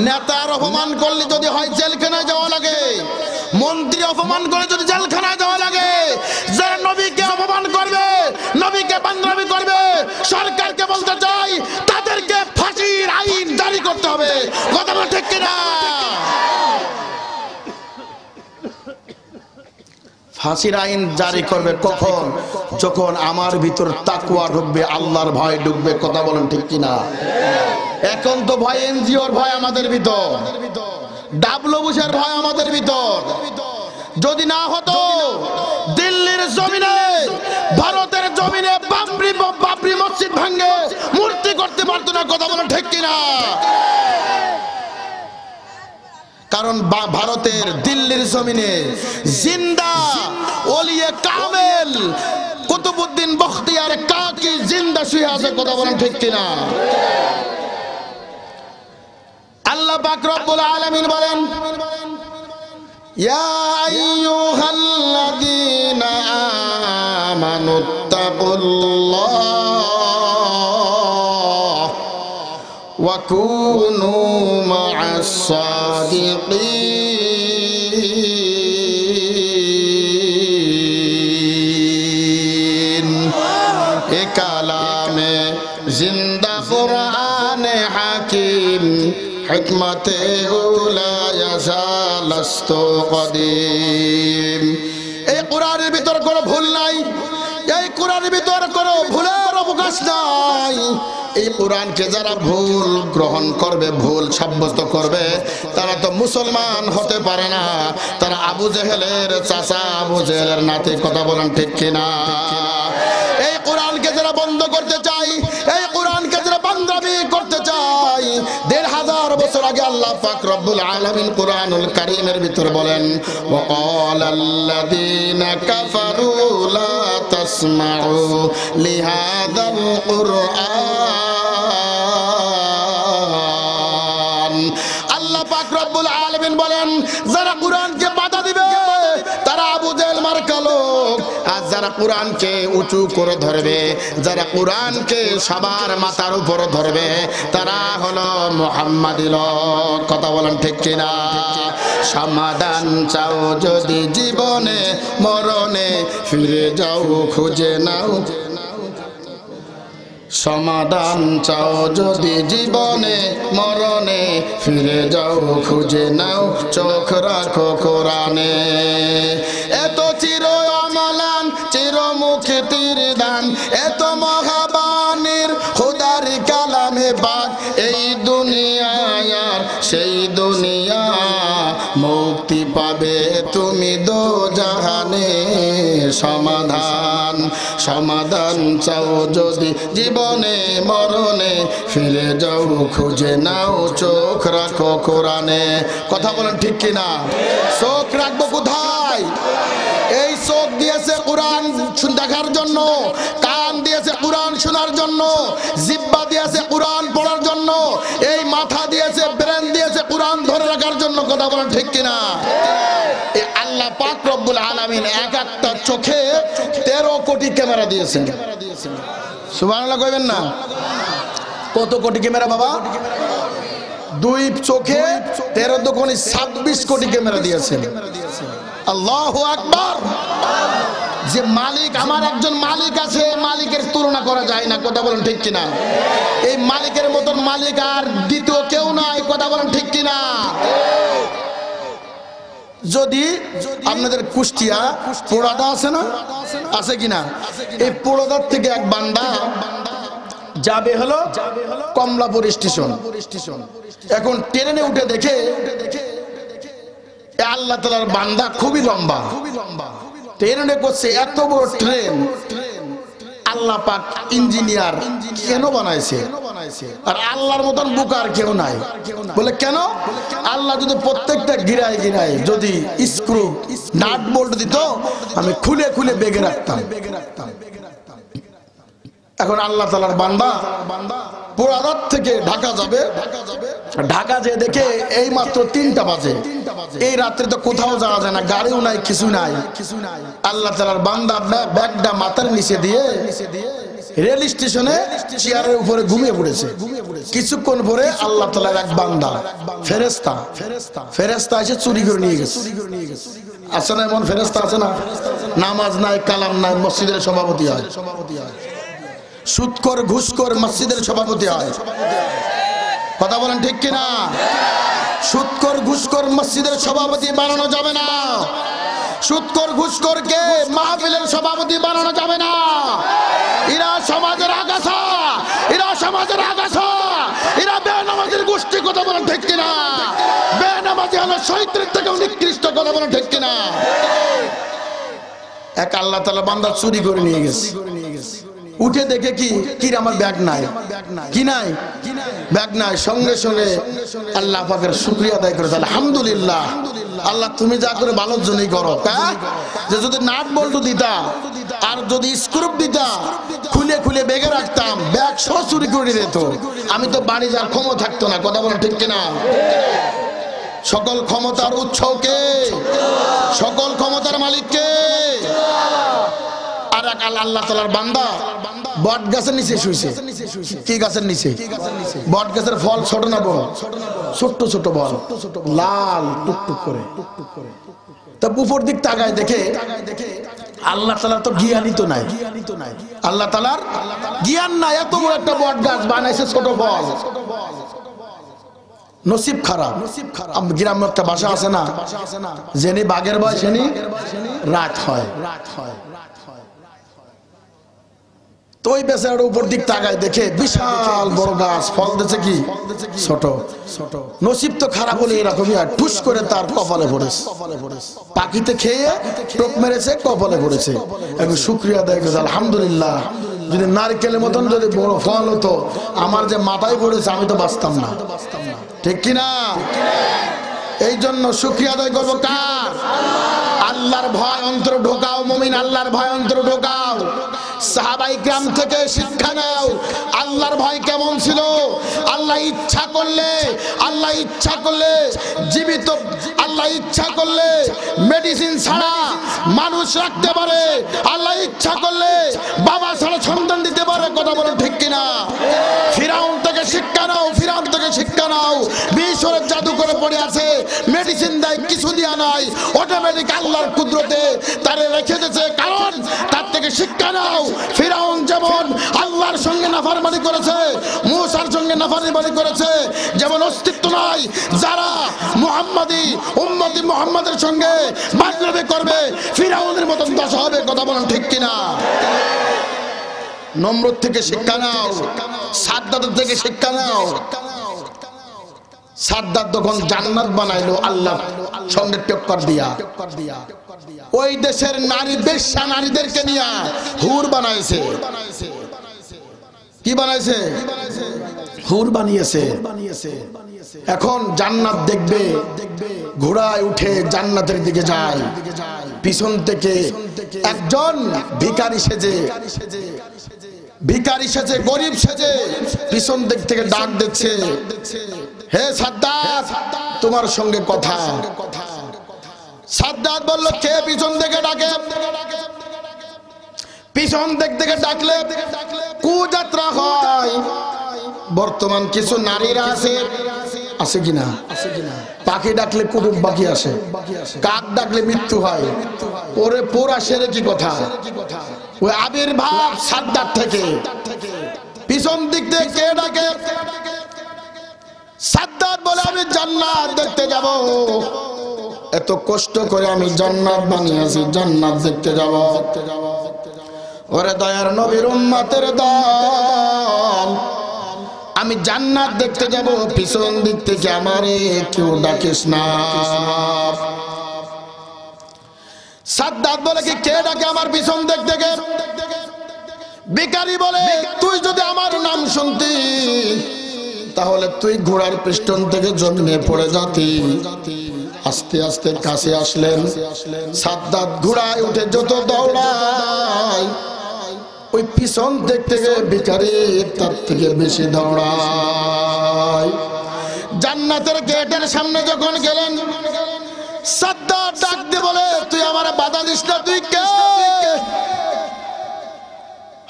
নেতার অপমান করলে যদি হয় জেলখানায় যাওয়া লাগে, মন্ত্রী অপমান করে যদি জেলখানায় যাওয়া লাগে, যারা নবীকে অপমান করবে, নবীকে বান্দরবি করবে, সরকারকে বলতে চাই তাদেরকে ফাঁসির আইন জারি করতে হবে। কথা বলে ঠিক কিনা? ফাঁসির আইন জারি করবে কখন? যখন আমার ভিতর তাকওয়া ঢুকবে, আল্লাহর ভয় ঢুকবে। কথা বলেন ঠিক কিনা? এখন তো ভয় এনজিওর ভয় আমাদের ভিতর, ডাবলু বুশের ভয় আমাদের ভিতর। যদি না হতো দিল্লির জমিনে, ভারতের জমিনে বাবরি মসজিদ ভাঙে মূর্তি করতে পারতো না। কথা বলেন ঠিক কিনা? কারণ ভারতের দিল্লির জমিনে জিন্দা ওলিয়ে কামেল কুতুবউদ্দিন বখতিয়ার কাকি জিন্দা শুয়ে আছে। কথা বলেন ঠিক কিনা? আল্লাহ পাক রব্বুল আলামিন বলেন, ইয়া আইয়ুহাল্লাযীনা আমানুত্তাকুল্লাহ ওয়া কুনু মা'আস সাদিকিন। হিকমতে উলা ইয়াসালাস্তু কদিম। এই কোরআনের ভিতর কোনো ভুল নাই, এই কোরআনের ভিতর কোনো ভুলের অবকাশ নাই। এই কোরআনকে যারা ভুল গ্রহণ করবে, ভুল সাব্যস্ত করবে, তারা তো মুসলমান হতে পারে না, তারা আবু জেহেলের চাচা, আবু জেহেলের নাতি। কথা বলেন ঠিক কিনা? এই কোরআনকে যারা বন্ধ করতে চাই, এই কোরআনকে যারা বান্দাবি করতে চাই, ১৫০০ বছর আগে আল্লাহ পাক রব্বুল আলামিন কোরআনুল কারীমের ভিতর বলেন, ওয়াকালাল্লাযীনা কাফারু লা তাসমাউ লিহাযাল কুরআন। আল্লাহ পাক রব্বুল আলামিন বলেন, যারা কোরআনকে বাধা দিবে তারা আবু জেহেল মার্কা লোক, আর যারা কোরআনকে উঁচু করে ধরবে, যারা কোরআনকে সবার মাথার উপর ধরবে, তারা হলো মুহাম্মাদী লোক। কথা বলেন ঠিক কিনা? সমাধান চাও যদি জীবনে মরণে, ফিরে যাও খুঁজে নাও। সমাধান চাও যদি জীবনে মরণে, ফিরে যাও খুঁজে নাও, চোখ রাখো কোরআনে। এত চির অমলান চির মুক্তির দান, এত মহাবাণীর খোদার কালামে পাক, এই দুনিয়ায় আর সেই দুনিয়া, মুক্তি পাবে তুমি দোজাহানে। সমাধান সমাধান চাও যদি জীবনে মরণে, ফিরে যাও খুঁজে নাও, চোখ রাখো কোরআনে। কথা বলেন ঠিক কিনা? চোখ রাখবো কোথায়? এই চোখ দিয়েছে কোরআন দেখার জন্য, কান দিয়েছে কোরআন শোনার জন্য, জিহ্বা দিয়েছে কোরআন পড়ার জন্য, এই মাথা দিয়েছে, ব্রেন দিয়েছে কোরআন ধরে রাখার জন্য। কথা বলেন ঠিক কিনা? এই আল্লাহ পাক রব্বুল আলামিন এক একটা চোখে 13 কোটি ক্যামেরা দিয়েছেন। সুবহানাল্লাহ কইবেন না? কত কোটি ক্যামেরা বাবা? 2 চোখে 13 দুগুণে 26 কোটি ক্যামেরা দিয়েছেন। আল্লাহু আকবার। যে মালিক, আমার একজন মালিক আছে, মালিকের তুলনা করা যায় না। কথা বলেন ঠিক কিনা? এই মালিকের মতন মালিক আর দ্বিতীয় কেউ নাই। কথা বলেন ঠিক কিনা? যদি আপনাদের কুষ্টিয়া পোড়াদা আছে না, আছে কিনা? এই পোড়াদার থেকে এক বান্দা যাবে হলো কমলাপুর স্টেশন। এখন ট্রেনে উঠে দেখে আল্লাহ তাআলার বান্দা খুবই লম্বা, ট্রেনে করছে এত বড় ট্রেন। আল্লাহ পাক ইঞ্জিনিয়ার কেন বানাইছে? আর আল্লাহর মতন বুকার কেউ নাই। বলে কেন? আল্লাহ যদি প্রত্যেকটা গিরায় গিরায় যদি স্ক্রু নাট বোল্ট দিত, আমি খুলে খুলে বেগে রাখতাম। এখন আল্লাহ তাআলার বান্দা পোড়াদার থেকে ঢাকা যাবে, ঢাকা যেয়ে দেখে এই মাত্র 3টা বাজে। এই রাত্রে তো কোথাও যাওয়া যায় না, গাড়িও নাই, কিছু নাই। আল্লাহ তাআলার বান্দা ব্যাগটা মাথার নিচে দিয়ে রেল স্টেশনে চেয়ারের উপরে ঘুমিয়ে পড়েছে। কিছুক্ষণ পরে আল্লাহ তাআলার এক বান্দা ফেরেশতা এসে চুরি করে নিয়ে গেছে। আছে না এমন ফেরেশতা? আছে না? নামাজ নাই, কালাম নাই, মসজিদের সভাপতি হয়। সুদখোর ঘুষখোর মসজিদের সভাপতি হয়। কথা বলেন ঠিক কিনা? সুদখোর ঘুষখোর মসজিদের সভাপতি বানানো যাবে না। সুদখোর ঘুষখোরকে মাহফিলের সভাপতি বানানো যাবে না। এরা সমাজের আগাছা, এরা সমাজের আগাছা, এরা বেনামাজির গোষ্ঠী। কথা বলেন ঠিক কিনা? বেনামাজি হলো শয়তানের থেকে নিকৃষ্ট। কথা বলেন ঠিক কিনা? এক আল্লাহ তাআলা বান্দা চুরি করে নিয়ে গেছে। উঠে দেখে কি আমার ব্যাগ নাই, কি নাই, ব্যাগ নাই। সঙ্গে সঙ্গে আল্লাহ পাকের শুকরিয়া আদায় করে, আলহামদুলিল্লাহ আল্লাহ তুমি যা করে ভালোর জন্যই করো। যে যদি নাট বল্টু দিতা আর যদি স্ক্রু দিতা, খুলে খুলে ব্যাগে রাখতাম, ব্যাগ সহ চুরি করে দিত, আমি তো বাড়ি যাওয়ার ক্ষমতা থাকতো না। কথা বলো ঠিক কিনা? সকল ক্ষমতার উৎস কে? সকল ক্ষমতার মালিক কে? আর এক আল্লাহ তাআলার বান্দা বট গাছের নিচে শুইছে। কি গাছের নিচে? বট গাছের ফল ছোট না বড়? ছোট ছোট বল, লাল টুকটুক করে। তা উপর দিক তাকায় দেখে আল্লাহ তাআলার তো জ্ঞানই তো নাই। আল্লাহ তাআলার জ্ঞান নাই, এত বড় একটা বট গাছ বানাইছে ছোট ফল। নসিব খারাপ। গ্রামের একটা ভাষা আছে না, জেনি বাঘের ভয় সেনি রাত হয়। তো ওই বেচারার উপর দিক তাকায় দেখে বিশাল বড় গাছ, ফল দিচ্ছে কি ছোট ছোট। নসিব তো খারাপ হলে এরকমই আর ঠুস করে তার কপালে পড়েছে। পাখিতে খেয়ে টোপ মেরেছে, কপালে পড়েছে। এখন শুকরিয়া আদায় করেছে, আলহামদুলিল্লাহ, যদি নারকেলের মতন যদি বড় ফল হতো আমার যে মাথায় পড়েছে আমি তো বাঁচতাম না, ঠিক কিনা? এই জন্য শুকরিয়া আদায় করবো কার? আল্লাহর ভয় অন্তরে ঢোকাও মুমিন, আল্লাহর ভয় অন্তরে ঢোকাও। সাহাবায়ে কেরাম থেকে শিক্ষা নাও, আল্লাহর ভয় কেমন ছিল। আল্লাহ ইচ্ছা করলে জীবিত, আল্লাহ ইচ্ছা করলে মেডিসিন ছাড়া মানুষ রাখতে পারে, আল্লাহ ইচ্ছা করলে বাবা ছাড়া সন্তান দিতে পারে। কথা বলে ঠিক কিনা? ফিরাউন থেকে শিক্ষা নাও, ফিরাউন থেকে শিক্ষা নাও। বিশ্বরের জাদু করে পড়ে আছে, মেডিসিন দেয়, কিছু দিয়া নাই, অটোমেটিক আল্লাহর কুদরতে তারে রেখে দিয়েছে। কারণ তার থেকে শিক্ষা নাও। ফিরাউন যেমন আল্লাহর সঙ্গে নাফরমানি করেছে, মূসার সঙ্গে নাফরমানি করেছে, যেমন অস্তিত্ব নাই যারা মুহাম্মাদি উম্মতি মুহাম্মাদের সঙ্গে বাজলামি করবে, ফিরাউনের মতন দশা হবে। কথা বলেন ঠিক কিনা? নমরুদ থেকে শিক্ষা নাও, সাদ্দাতের থেকে শিক্ষা নাও। সাদ্দাত যখন জান্নাত বানাইলো আল্লাহ সঙ্গে টক্কর দিয়া, ওই দেশের নারী বেশ্যা নারীদেরকে নিয়ে হুর বানাইছে। কি বানাইছে? হুর বানিয়েছে। এখন জান্নাত দেখবে, ঘোড়ায় উঠে জান্নাতের দিকে যায়, পিছন থেকে একজন ভিখারি সেজে গরিব সেজে পিছন দিক থেকে ডাক দিচ্ছে, হে সাদ্দাত তোমার সঙ্গে কথা। সাদ্দাত বলল, কে পিছন থেকে ডাকে? পিছন দিক থেকে ডাকলে কুযাত্রা হয়। বর্তমান কিছু নারীরা আছে কিনা? পাখি ডাকলে কুটুম বাকি আসে, কাক ডাকলে মৃত্যু হয়। ওরে পোড়া সেরে কি কথা? ওই আবির্ভাব সাদ্দাত থেকে। পিছন দিক থেকে কে ডাকে? সাদ্দাত বলে, আমি জান্নাত দেখতে যাব। এত কষ্ট করে আমি জান্নাত বানিয়েছি, জান্নাত দেখতে যাব। ওরে দয়ার নবীর উম্মতের দল, আমি জান্নাত দেখতে যাব, পিছন দিক থেকে আমারে কেউ ডাকিস না। সাদ্দাত বলে, কি কে ডাকে আমার পিছন দিক থেকে? ভিখারি বলে, তুই যদি আমার নাম শুনতি তাহলে তুই ঘোড়ার পিছন থেকে জন্মে পড়ে যাতি। আস্তে আস্তে কাছে আসলেন। সাদ্দাত ঘোড়ায় উঠে যত দৌড়ায়, ওই পিছন দিক থেকে ভিখারি তার থেকে বেশি দৌড়ায়। জান্নাতের গেটের সামনে যখন গেলেন, সাদ্দাত ডাক দিয়ে বলে, তুই আমার বাধা দিস না, তুই কে?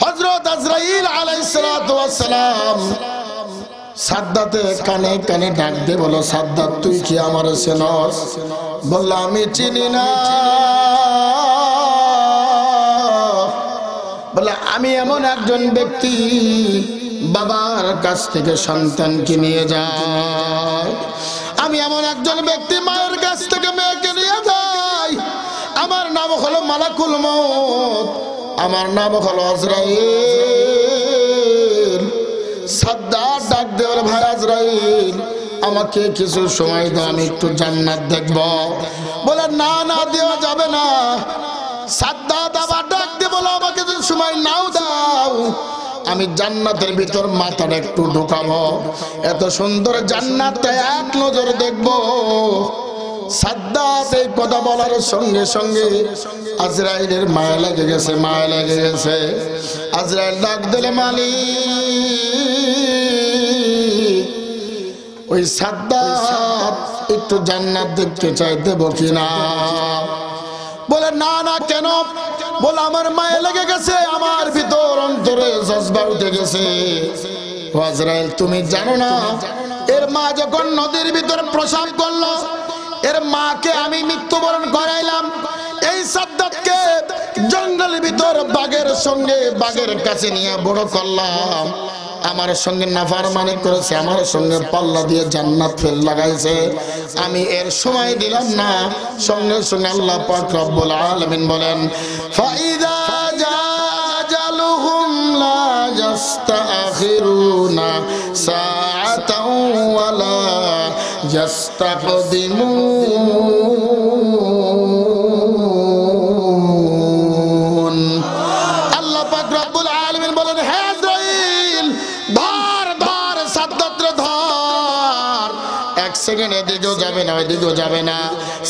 হযরত আজরাইল আলাইহিস সালাতু ওয়াস সালাম সাদ্দাতে কানে কানে ডাক দিয়ে বলো, সাদ্দাত তুই কি আমার চেনস? বলল, আমি চিনি না। বলে, আমি এমন একজন ব্যক্তি বাবার কাছ থেকে সন্তানকে নিয়ে যায়, আমি এমন একজন ব্যক্তি মায়ের কাছ থেকে মেয়েকে নিয়ে যাই। আমার নাম হলো মালাকুল মউত, আমার নাম হলো আজরাইল। সাদ্দাত ডাক দিয়ে বলে, ভাই আজরাইল, আমাকে কিছু সময় দাও, আমি একটু জান্নাত দেখব। বলে, না না, দেওয়া যাবে না। সাদ্দাত আবার ডাক দিয়ে বলে, আমাকে যদি সময় নাও দাও, আমি জান্নাতের ভিতর মাথাটা একটু ঢোকাবো, এত সুন্দর জান্নাতটা এক নজর দেখবো। সাদ্দাত এই কথা বলার সঙ্গে সঙ্গে আজরাইলের মায়া লেগে গেছে, মায়া লেগে গেছে। আজরাইল ডাক দিলে, মালিক, ওই সাদ্দাত একটু জান্নাত দেখতে চাই, দেবো কিনা? বলে, না না, কেন? বলে, আমার মায়া লেগে গেছে, আমার ভিতর অন্তরে জজবা উঠে গেছে। আজরাইল, তুমি জানো না, এর মা যখন নদীর ভিতর প্রসাব করলো, এর মাকে আমি মৃত্যুবরণ করাইলাম। এই সাদ্দাতকে জঙ্গলের ভিতর বাঘের সঙ্গে, বাঘের কাছে নিয়ে বড় করলাম। আমার সঙ্গে নাফরমানি করেছে, আমার সঙ্গে পাল্লা দিয়ে জান্নাত ফেল লাগাইছে, আমি এর সময় দিলাম না। সঙ্গে সঙ্গে আল্লাহ পাক রব্বুল আলামিন বলেন ফাইদা জাআজালুহুম লা ইস্তাখিরুনা সাআতাও ওয়ালা ইস্তাকদিমুন। আল্লাহ পাক রব্বুল আলামিন বলেন হে আজরাইল, ধর ধর সাদ্দাতরে ধর, এক সেকেন্ড এদিকেও যাবে না ওইদিকেও যাবে না।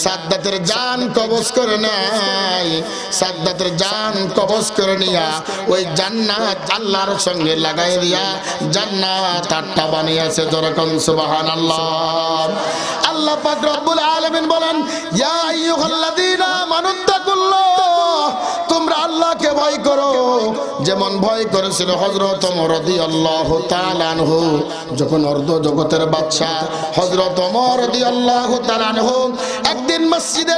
সাদ্দাতের জান কবজ করে নাই, সাদ্দাতের জান কবজ করে নিয়া ওই জান্নাত আল্লাহর সঙ্গে লাগাই দিয়া জান্নাত আটটা বানিয়েছে। যেরকম সুবহানাল্লাহ। আল্লাহ পাক রব্বুল আলামিন বলেন ইয়া আইয়ুহাল্লাযীনা আমানুত্তাকুল্লাহ, তোমরা আল্লাহকে ভয় করো যেমন ভয় করেছিল হযরত ওমর রাদিয়াল্লাহু তাআলা আনহু। যখন অর্ধ জগতের বাদশা হযরত ওমর রাদিয়াল্লাহু তাআলা আনহু একদিন মসজিদে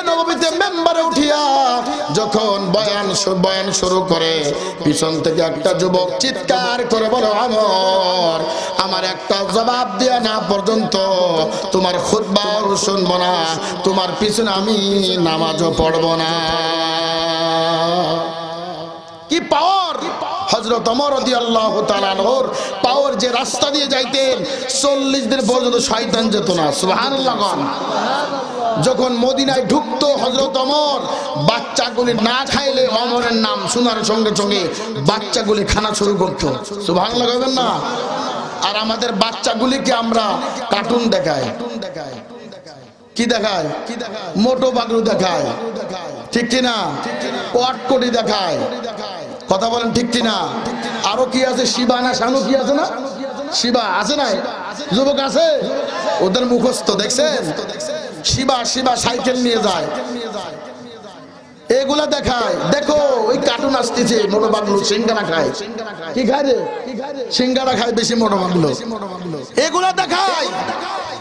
নববীতে মেম্বারে উঠিয়া যখন বয়ান শুরু করে, পিছন থেকে একটা যুবক চিৎকার করে বলে ওমর, আমার একটা জবাব দেয়া না পর্যন্ত তোমার খুতবাও শুনবো না, তোমার পিছনে আমি নামাজও পড়বো না। কি পাওয়ার! হযরত ওমর রাদিয়াল্লাহু তাআলা আনহুর পাওয়ার, যে রাস্তা দিয়ে যাইতেন 40 দিন পর্যন্ত শয়তান যেত না। সুবহানাল্লাহ। যখন মদিনায় ঢুকতো হযরত ওমর, বাচ্চাগুলি না খাইলে ওমরের নাম শোনার সঙ্গে সঙ্গে বাচ্চাগুলি খানা শুরু করতো। সুবহানাল্লাহ বলবেন না? আর আমাদের বাচ্চাগুলিকে আমরা কার্টুন দেখাই, কি দেখায়? মোটো পাগলু দেখায়, ঠিক কিনা? পটকটি দেখায়, কথা বলেন ঠিক কিনা? আরো কি আছে? শিবা না শানু কি আছে না? শিবা আছে না? যুবক আছে, ওদের মুখস্থ দেখছেন? শিবা সাইকেল নিয়ে যায়, এগুলা দেখায়। দেখো ওই কার্টুন আসতেছে, মোটো পাগলু সিঙ্গারা খায়। কি খায় রে? সিঙ্গারা খায় বেশি মোটো পাগলু, এগুলা দেখায়।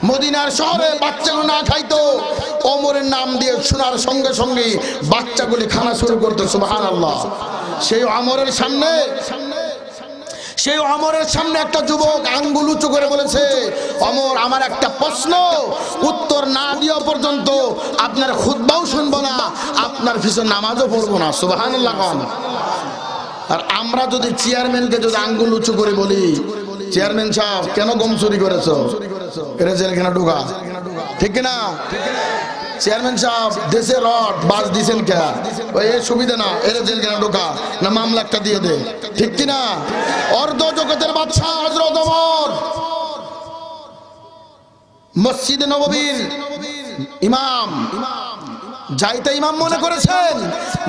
মদিনার শহরে বাচ্চাগুলো না খাইতো, ওমরের নাম দিয়ে শোনার সঙ্গে সঙ্গে বাচ্চাগুলি খানা শুরু করতো। সুবহানাল্লাহ। সেই ওমরের সামনে একটা যুবক আঙ্গুল উঁচু করে বলেছে, ওমর আমার একটা প্রশ্ন উত্তর না দেওয়া পর্যন্ত আপনার খুতবাও শুনবো না, আপনার পিছনে নামাজও পড়বো না। সুবহানাল্লাহ। আর আমরা যদি চেয়ারম্যানকে যদি আঙ্গুল উঁচু করে বলি, চেয়ারম্যান সাহেব কেন গম চুরি করেছো, এটা জেলখানা ঢোকা, ঠিক না? চেয়ারম্যান সাহেব দেশে রড বাস দিছেন কে, এই সুবিধা না, এটা জেলখানা ঢোকা না, মামলা একটা দিয়ে দে, ঠিক কিনা? অর্ধ জগতের বাদশা হযরত ওমর মসজিদে নববীর ইমাম, যাইতে ইমাম মনে করেছেন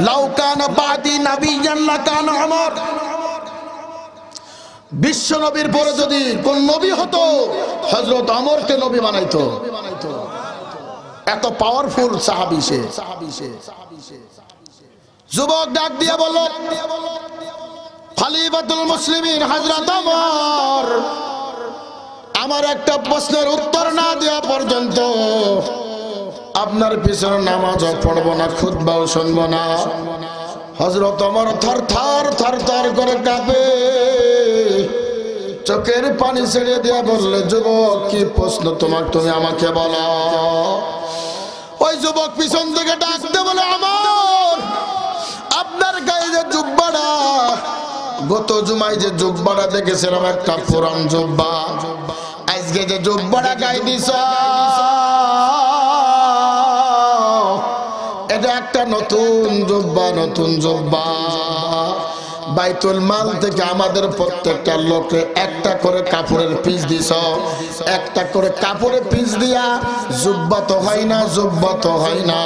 লাউ কানা বাদি নাবিয়ান লাকানা ওমর, বিশ্ব নবীর পরে যদি কোন নবী হতো হযরত ওমরকে নবী বানাইতো। এত পাওয়ারফুল সাহাবী সে। যুবক ডাক দিয়ে বলল, খলিফাতুল মুসলিমিন হযরত ওমর, আমার একটা প্রশ্নের উত্তর না দেওয়া পর্যন্ত আপনার পিছনে নামাজও পড়বো না, খুতবাও শুনবো না। হযরত ওমর থরথর করে কাঁপে, চোখের পানি ছেড়ে দিয়া বললে, যুবক কি প্রশ্ন তোমার, তুমি আমাকে বলো। ওই যুবক পিছন থেকে ডাকতে বলে, ওমর আপনার গায়ে যে জুব্বাটা, গত জুমায় যে জুব্বাটা দেখেছিলাম একটা পুরান জুব্বা, আজকে যে জুব্বাটা গায়ে দিছ এটা একটা নতুন জুব্বা। বাইতুল মাল থেকে আমাদের প্রত্যেকটা লোকে একটা করে কাপড়ের পিস দিছ, একটা করে কাপড়ের পিস দিয়া জুব্বা তো হয় না।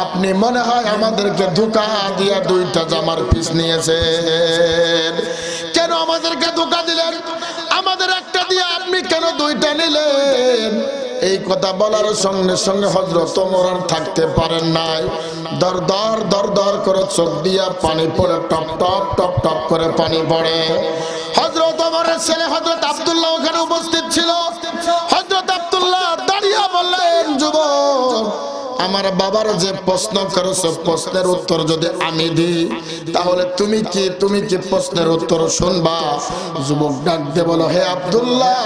আপনি মনে হয় আমাদেরকে ধোঁকা দিয়া দুইটা জামার পিস নিয়েছেন। কেন আমাদেরকে ধোঁকা দিলেন? আমাদের একটা দিয়ে আপনি কেন দুইটা নিলেন? এই কথা বলার সঙ্গে সঙ্গে হযরত ওমর আর থাকতে পারেন নাই, দর করে চোখ দিয়া পানি পড়ে, টপ করে পানি পড়ে। হযরত ওমরের ছেলে হযরত আব্দুল্লাহ ওখানে উপস্থিত ছিল। হযরত আব্দুল্লাহ দাঁড়িয়ে বললেন, যুবক আমার বাবার যে প্রশ্ন করেছো প্রশ্নের উত্তর যদি আমি দিই তাহলে তুমি কি প্রশ্নের উত্তর শুনবা? যুবক ডাক দিয়ে বলো, হে আব্দুল্লাহ,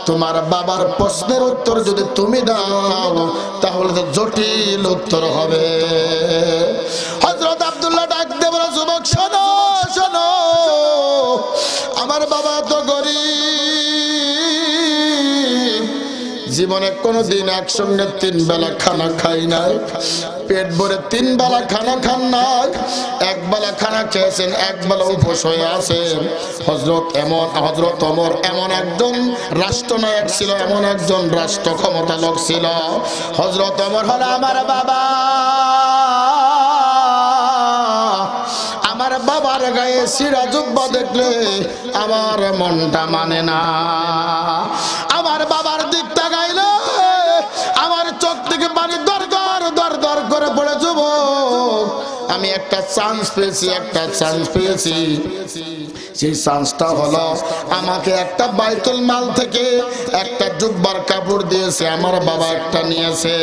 তোমার বাবার প্রশ্নের উত্তর যদি তুমি দাও তাহলে তো জটিল উত্তর হবে। হযরত আব্দুল্লাহ ডাক দিয়ে বলো, যুবক শোনো শোনো, আমার বাবা তো গরিব, জীবনে কোনোদিন একসঙ্গে 3 বেলা খানা খাই নাই, পেট ভরে 3 বেলা খানা খান নাই, 1 বেলা খানা খেয়েছেন, 1 বেলা উপোস হয়ে আছেন। হযরত ওমর এমন একজন রাষ্ট্রনায়ক ছিল, এমন একজন রাষ্ট্র ক্ষমতা লোক ছিল। হযরত ওমর হলো আমার বাবা, আমার বাবার গায়ে সিরা জুব্বা দেখলে আমার মনটা মানে না, আমার বাবার দিকটা গাইলে আমার চোখ থেকে পানি দর দর করে পড়ে। যুবক, আমি একটা চান্স পেয়েছি, সেই চান্সটা হলো আমাকে একটা বাইতুল মাল থেকে একটা জুব্বার কাপড় দিয়েছে, আমার বাবা একটা নিয়েছে,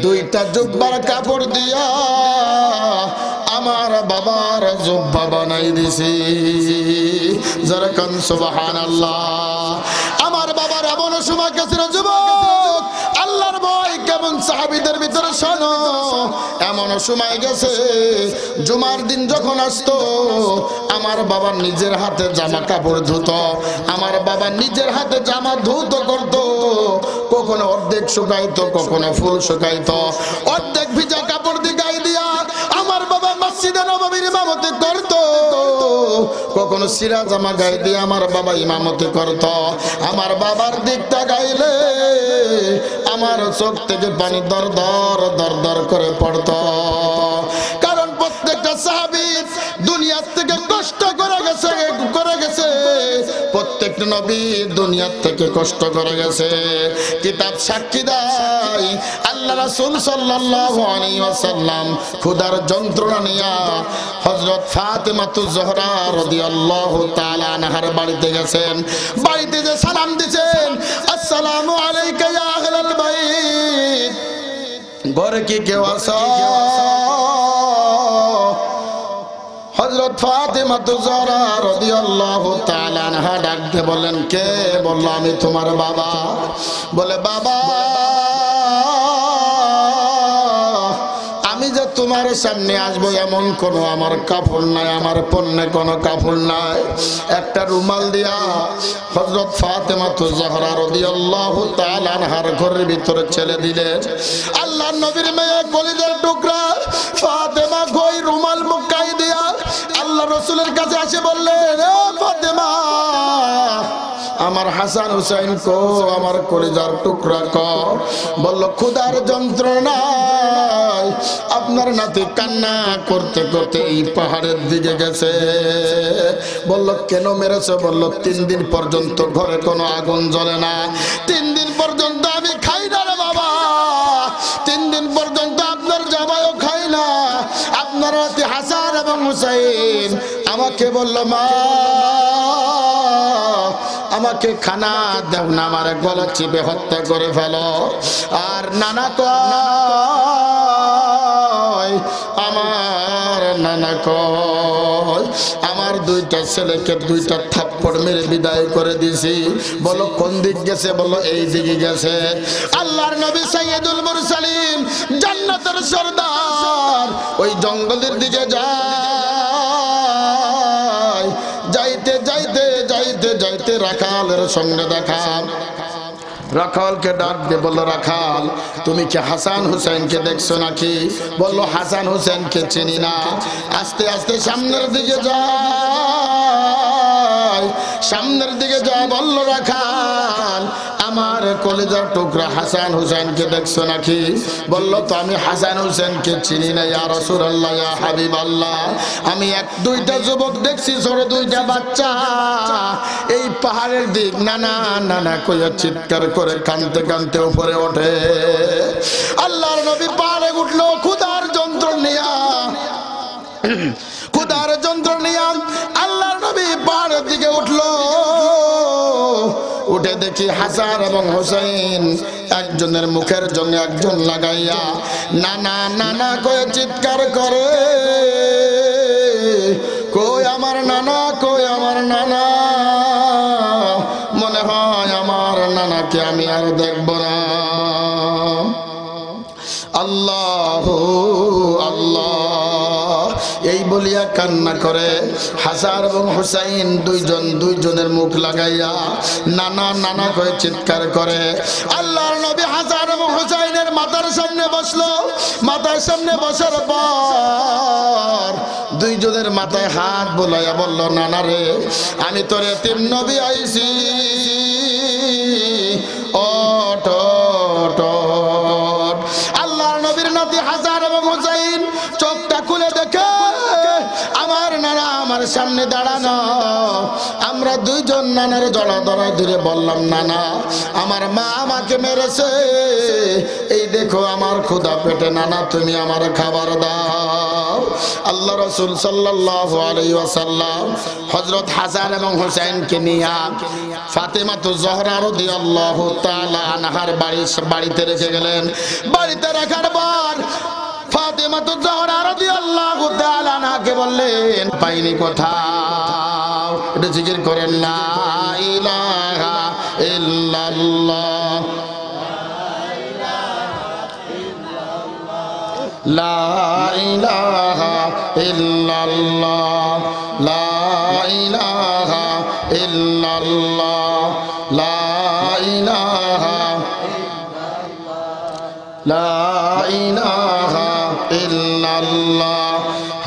2টা জুব্বার কাপড় দিয়া আমার বাবার জুব্বা বানাই দিছি। যারা কান সুবহানাল্লাহ। আমার বাবার এমন সময় গেছে যুবক, আল্লাহর ভয় কেমন সাহাবীদের ভিতরে শোনো, এমন সময় গেছে জুমার দিন যখন আসতো আমার বাবা নিজের হাতে জামা কাপড় ধুতো, আমার বাবা নিজের হাতে জামা ধুতো করতো, কখনো অর্ধেক শুকাইতো, কখনো ফুল শুকাইতো, অর্ধেক ভিজা কাপড় দিয়ে গায়ে দিয়া আমার বাবা মসজিদে নববীর ইমামতি করতো, কখনো সিরা জামা গায়ে দিয়ে আমার বাবা ইমামতি করতো। আমার বাবার দিকটা গাইলে আমার চোখ থেকে পানি দর দর করে পড়তো, কারণ প্রত্যেকটা সাহাবী দুনিয়া থেকে কষ্ট করে গেছে, প্রত্যেকটা নবী দুনিয়া থেকে কষ্ট করে গেছে। কিতাব সাক্ষী দেয় আল্লাহ রাসূল সাল্লাল্লাহু আলাইহি ওয়াসাল্লাম ক্ষুধার যন্ত্রণা নিয়া হযরত ফাতেমাতুজ জোহরা রাদিয়াল্লাহু তাআলা আনহার বাড়িতে গেছেন, বাড়িতে যে সালাম দিবেন, আসসালামু আলাইকা ইয়া আহলাল বাইত, ঘরে কি কেউ আছো? হযরত ফাতেমাতুজ জোহরা রাদিয়াল্লাহু তাআলা আনহা ডাক দিয়ে বলেন, কে? বলল, আমি তোমার বাবা। বলে, বাবা, আমি যে তোমার সামনে আসবো এমন কোন আমার কাপড় নাই, আমার পণ্যে কোনো কাপড় নাই। একটা রুমাল দিয়া হযরত ফাতেমাতুজ জোহরা রাদিয়াল্লাহু তাআলা আনহার ঘরের ভিতরে ছেড়ে দিলেন। আল্লাহর নবীর মেয়ে কলিজার টুকরা ফাতেমা কই রুমাল মুকাই দিয়া আল্লাহ রাসূলের কাছে এসে বললেন, ও ফাতেমা, আমার হাসান হুসাইন কো, আমার কলিজার টুকরা কো? বলল, ক্ষুধার যন্ত্রণায় আপনার নাতি কান্না করতে করতে এই পাহাড়ের দিকে গেছে। বলল, কেন মেরেছে? বলল, 3 দিন পর্যন্ত ঘরে কোনো আগুন জ্বলে না, 3 দিন পর্যন্ত আমি খাই না রে বাবা, 3 দিন পর্যন্ত আপনার জামাইও খাই না, আপনার নাতি হাসান এবং হুসাইন আমাকে বলল, মা, আমাকে খানা দেও না, আমার গলা চিপে হত্যা করে ফেলো। আর নানা কয়, আমার নানা কয়, আমার 2টা ছেলেকে 2টা থাপ্পড় মেরে বিদায় করে দিছি। বলো, কোন দিক গেছে? বলো, এই দিকে গেছে। আল্লাহর নবী সাইয়্যিদুল মুরসালিন, জান্নাতের সরদার, ওই জঙ্গলের দিকে যায়। যাইতে যাইতে যাইতে যাইতে রাখালের সঙ্গে দেখা। রাখালকে ডাক দিয়ে বলল, রাখাল, তুমি কি হাসান হুসাইনকে দেখছো নাকি? বলল, হাসান হুসাইনকে চিনি না। আস্তে আস্তে সামনের দিকে যায়, সামনের দিকে যায়। বলল, রাখাল, আমার কলিজার টুকরা হাসান হুসাইনকে দেখছো নাকি? বলল, তো আমি হাসান হুসাইনকে চিনি না ইয়া রাসূলুল্লাহ, ইয়া হাবিবাল্লাহ। আমি 1-2টা যুবক দেখছি, ছোট 2টা বাচ্চা এই পাহাড়ের দিক নানা নানা কইয়া চিৎকার করে কাঁদতে কাঁদতে উপরে ওঠে। আল্লাহর নবী পাহাড়ে উঠলো ক্ষুধার যন্ত্রণা নিয়া, আল্লাহর নবী পাহাড়ের দিকে উঠলো। উঠে দেখি হাসান এবং হুসাইন একজনের মুখের জন্য একজন লাগাইয়া নানা নানা কয়ে চিৎকার করে, কই আমার নানা, কই আমার নানা। মনে হয় আমার নানাকে আমি আর দেখব না। আল্লাহ আল্লাহ এই বলিয়া কান্না করে হাসান এবং হুসাইন দুইজনের মুখ লাগাইয়া নানা নানা করে চিৎকার করে। আল্লাহর নবী হাসান এবং হুসাইনের মাথার সামনে বসলো। মাথার সামনে বসার পর দুইজনের মাথায় হাত বোলাইয়া বলল, নানা রে, আমি তোর এতিম নবী আইছি, ওঠ ওঠ। আল্লাহর নবীর নাতি হাসান এবং হুসাইন চোখটা খুলে দেখে আমার নানা আমার সামনে দাঁড়ানো। আমরা দুইজন নানার জড়া ধরায় ধরে বললাম, নানা আমার মা আমাকে মেরেছে, এই দেখো আমার ক্ষুধা পেটে, নানা তুমি আমার খাবার দাও। আল্লাহ রাসূল সাল্লাল্লাহু আলাইহি ওয়াসাল্লাম হযরত হাসান এবং হুসাইনকে নিয়ে ফাতেমাতুজ জহরা রাদিয়াল্লাহু তাআলা আনহার বাড়িতে রেখে গেলেন। বাড়িতে রাখার পর ফাতেমাতুজ জহরা রাদিয়াল্লাহু তাআলা আনহাকে বললেন, পাইনি কোথাও, এটা জিকির করেন লা ইলাহা ইল্লাল্লাহ, লা ইলাহা ইল্লাল্লাহ, লা ইলাহা ইল্লাল্লাহ, লা ইলাহা, লা ইলাহা ইল্লাল্লাহ।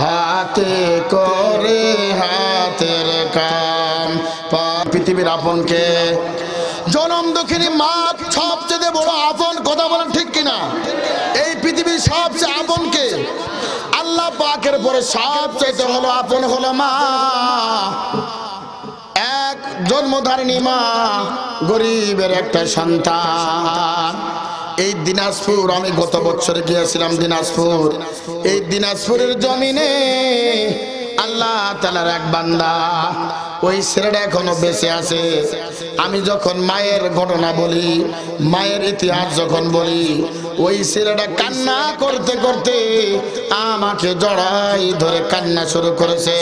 হাতে করে হাতের কাম। পৃথিবীর আপনকে জনম দুঃখিনী মা সবচেয়ে বড় আপন, কথা বলেন ঠিক কিনা? এই পৃথিবীর সবচেয়ে আপনকে আল্লাহ পাকের পরে সবচেয়ে হলো আপন হলো মা। এক জন্মধারিণী মা, গরিবের একটা সন্তান। এই দিনাজপুর, আমি গত বছর গিয়েছিলাম দিনাজপুর। এই দিনাজপুরের জমিনে আল্লাহ তাআলার এক বান্দা, ওই ছেলেটা এখনো বেঁচে আছে। আমি যখন মায়ের ঘটনা বলি, মায়ের ইতিহাস যখন বলি, ওই ছেলেটা কান্না করতে করতে আমাকে জড়াই ধরে কান্না শুরু করেছে।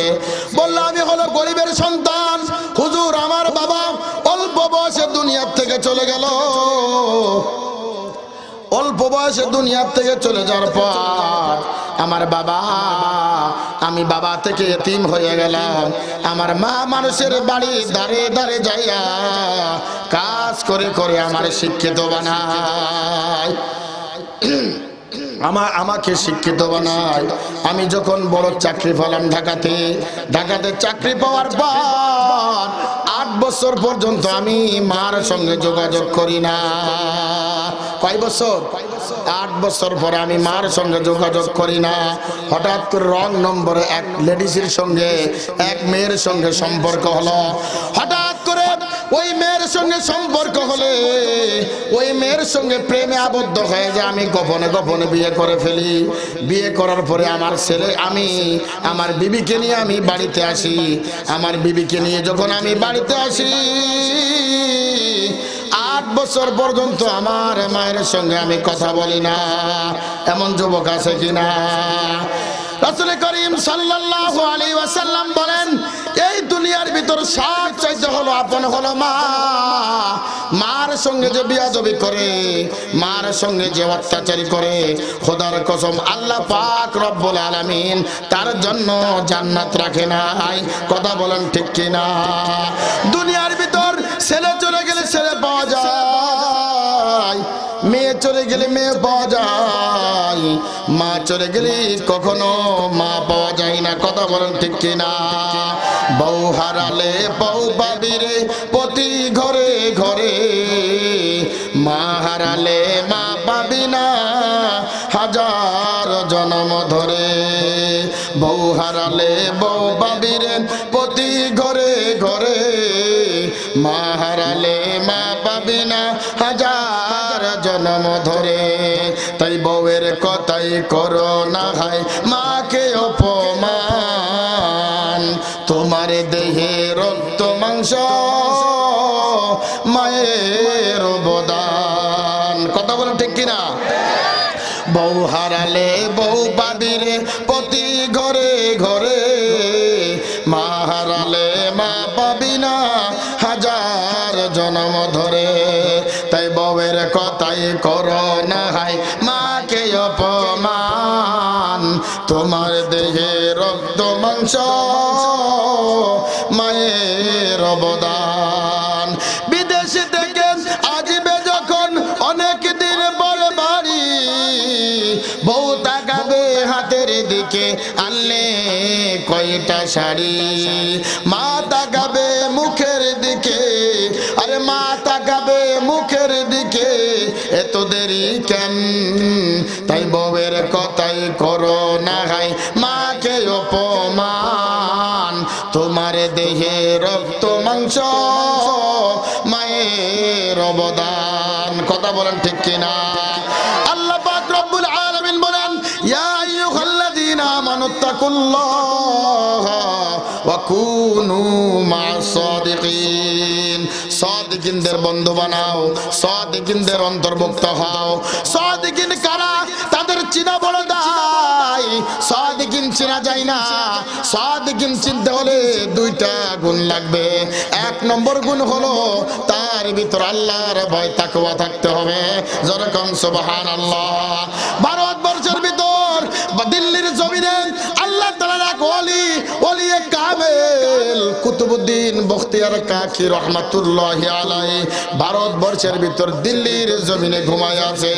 বলল, আমি হলো গরিবের সন্তান হুজুর, আমার বাবা অল্প বয়সে দুনিয়ার থেকে চলে গেল। অল্প বয়সে দুনিয়ার থেকে চলে যাওয়ার পর আমার বাবা, আমি বাবা থেকে এতিম হয়ে গেলাম। আমার মা মানুষের বাড়ি দাঁড়ে দাঁড়ে যাইয়া কাজ করে করে আমার শিক্ষিত বানায়, আমাকে শিক্ষিত বানায়। আমি যখন বড় চাকরি পেলাম ঢাকাতে চাকরি পাওয়ার পর 8 বছর পর্যন্ত আমি মার সঙ্গে যোগাযোগ করি না। কয় বছর? 8 বছর পরে আমি মার সঙ্গে যোগাযোগ করি না। হঠাৎ করে রং নম্বরে এক লেডিসের সঙ্গে, এক মেয়ের সঙ্গে সম্পর্ক হলো। হঠাৎ করে ওই মেয়ের সঙ্গে সম্পর্ক হলে ওই মেয়ের সঙ্গে প্রেমে আবদ্ধ হয়ে যায়। আমি গোপনে গোপনে বিয়ে করে ফেলি। বিয়ে করার পরে আমার ছেলে, আমি আমার বিবিকে নিয়ে আমি বাড়িতে আসি। আমার বিবিকে নিয়ে যখন আমি বাড়িতে আসি, 8 বছর পর্যন্ত আমার মায়ের সঙ্গে আমি কথা বলি না। এমন যুবক আছে কিনা? রাসূল করিম সাল্লাল্লাহু আলাইহি ওয়াসাল্লাম বলেন, এই দুনিয়ার ভিতর সবচেয়ে হলো আপন হলো মা। মার সঙ্গে যে বিয়াদবি করে, মার সঙ্গে যে অত্যাচারী করে, খোদার কসম আল্লাহ পাক রব্বুল আলামিন তার জন্য জান্নাত রাখে নাই। কথা বলেন ঠিক কিনা? দুনিয়ার ভিতর ছেলে চলে গেলে ছেলে পাওয়া যায়, মেয়ে চলে গেলে মেয়ে পাওয়া যায়, মা চলে গেলে কখনো মা পাওয়া যায় না। কথা বলেন ঠিক কিনা? বউ হারালে বউ পাবি রে প্রতি ঘরে ঘরে, মা হারালে মা পাবি না হাজার জন্ম ধরে। বউ হারালে বউ পাবি রে প্রতি ঘরে ঘরে, মা হারালে মা পাবি না হাজার জন্ম ধরে। তাই বউয়ের কথাই করো না হয় মাকে অপমান, তোমার দেহে রক্ত মাংস মায়ের বউ হারালে বউ পাবি রে প্রতি ঘরে ঘরে, মা হারালে মা পাবি না হাজার জন্ম ধরে। তাই বউয়ের কথাই করো না হাই মাকে অপমান, তোমার দেহে রক্ত মাংস মায়ের অবদান। বিদেশে থেকে আসবে যখন অনেক দিন পর বাড়ি, বউ তাকাবে হাতের দিকে আনলে কয়টা শাড়ি, মা তাকাবে মুখের দিকে, আরে মা তাকাবে মুখের দিকে, এত দেরি কেন? তাই বউয়ের কথাই করো না হাই মাকে অপমান, তোমার দেহে রক্ত মাংস মায়ের অবদান। কথা বলেন ঠিক কিনা? আল্লাহ পাক রব্বুল আলামিন বলেন, ইয়া আইয়ুহাল্লাযীনা আমানুত্তাকুল্লাহা ওয়া কুনু মা'আস সাদিকিন। সাদিকিনদের বন্ধু বানাও, সাদিকিনদের অন্তর্ভুক্ত হও। সাদিকিন কারা? তাদের চিনা বড় দায়। সাদিকিন চিনা যায় না। সাদিকিন চিনতে হলে দুইটা গুণ লাগবে। এক নম্বর গুণ হলো তার ভিতর আল্লাহর ভয় তাকওয়া থাকতে হবে। যেরকম সুবহানাল্লাহ। ভারতবর্ষের ভিতর বা দিল্লির জমিনে আল্লাহ তাআলার এক ওলি, ওলিয়ে কামেল কুতুবউদ্দিন বখতিয়ার কাকি রহমাতুল্লাহি আলাইহি ভারতবর্ষের ভিতর দিল্লির জমিনে ঘুমায় আছে।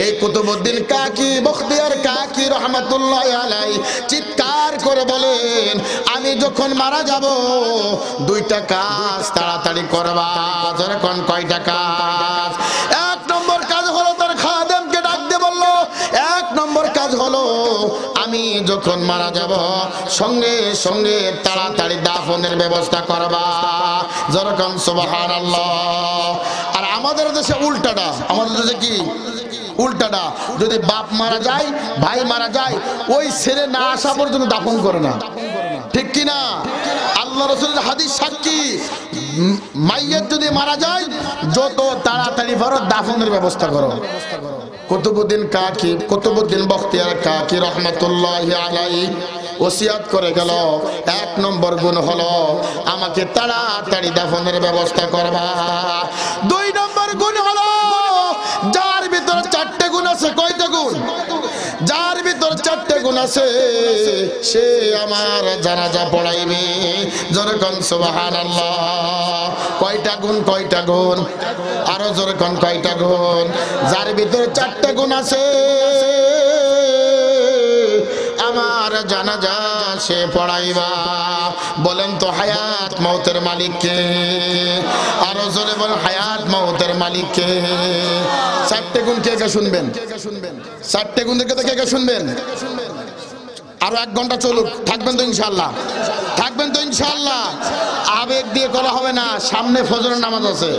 এই কুতুবউদ্দিন কাকি বখতিয়ার কাকি রহমাতুল্লাহি আলাইহি চিৎকার করে বলেন, আমি যখন মারা যাব দুইটা কাজ তাড়াতাড়ি করবা। যখন কয়টা কাজ? এক নম্বর কাজ হলো তার খাদেমকে ডাক দিয়ে বলল, এক নম্বর কাজ হলো আমি যখন মারা যাব সঙ্গে সঙ্গে তাড়াতাড়ি দাফনের ব্যবস্থা করবা। যেরকম সুবহানাল্লাহ। আর আমাদের দেশে উল্টাটা, আমাদের দেশে কি উল্টাটা, যদি বাপ মারা যায়, ভাই মারা যায়, ওই ছেলে না আসা পর্যন্ত দাফন করে না। ঠিক কিনা? আল্লাহ রাসূলের হাদিস সাক্ষী, মাইয়াত যদি মারা যায় যত তাড়াতাড়ি পারো দাফনের ব্যবস্থা করো। কুতুবউদ্দিন কাকি, কুতুবউদ্দিন বখতিয়ার কাকি রহমাতুল্লাহি আলাইহি ওসিয়াত করে গেল, এক নম্বর গুণ হলো আমাকে তাড়াতাড়ি দাফনের ব্যবস্থা করবা। দুই নম্বর গুণ হলো যার ভিতরে চারটে গুণ আছে। কয়টা গুণ? যার ভিতর চারটে গুণ আছে সে আমার জানাজা পড়াইবে। যেরকম সুবহানাল্লাহ। কয়টা গুণ? কয়টা গুণ? আরো যেরকম কয়টা গুণ? যার ভিতর চারটে গুণ আছে আমার জানাজা সে পড়াইবা। বলেন তো হায়াত মওতের মালিক কে? আরো জোরে বলেন হায়াত মওতের মালিক কে? চারটে গুণ কে কে শুনবেন? চারটে গুণ কে কে শুনবেন? আরো 1 ঘন্টা চলুক, থাকবেন তো ইনশাআল্লাহ? থাকবেন তো ইনশাআল্লাহ? আবেগ দিয়ে করা হবে না, সামনে ফজরের নামাজ আছে।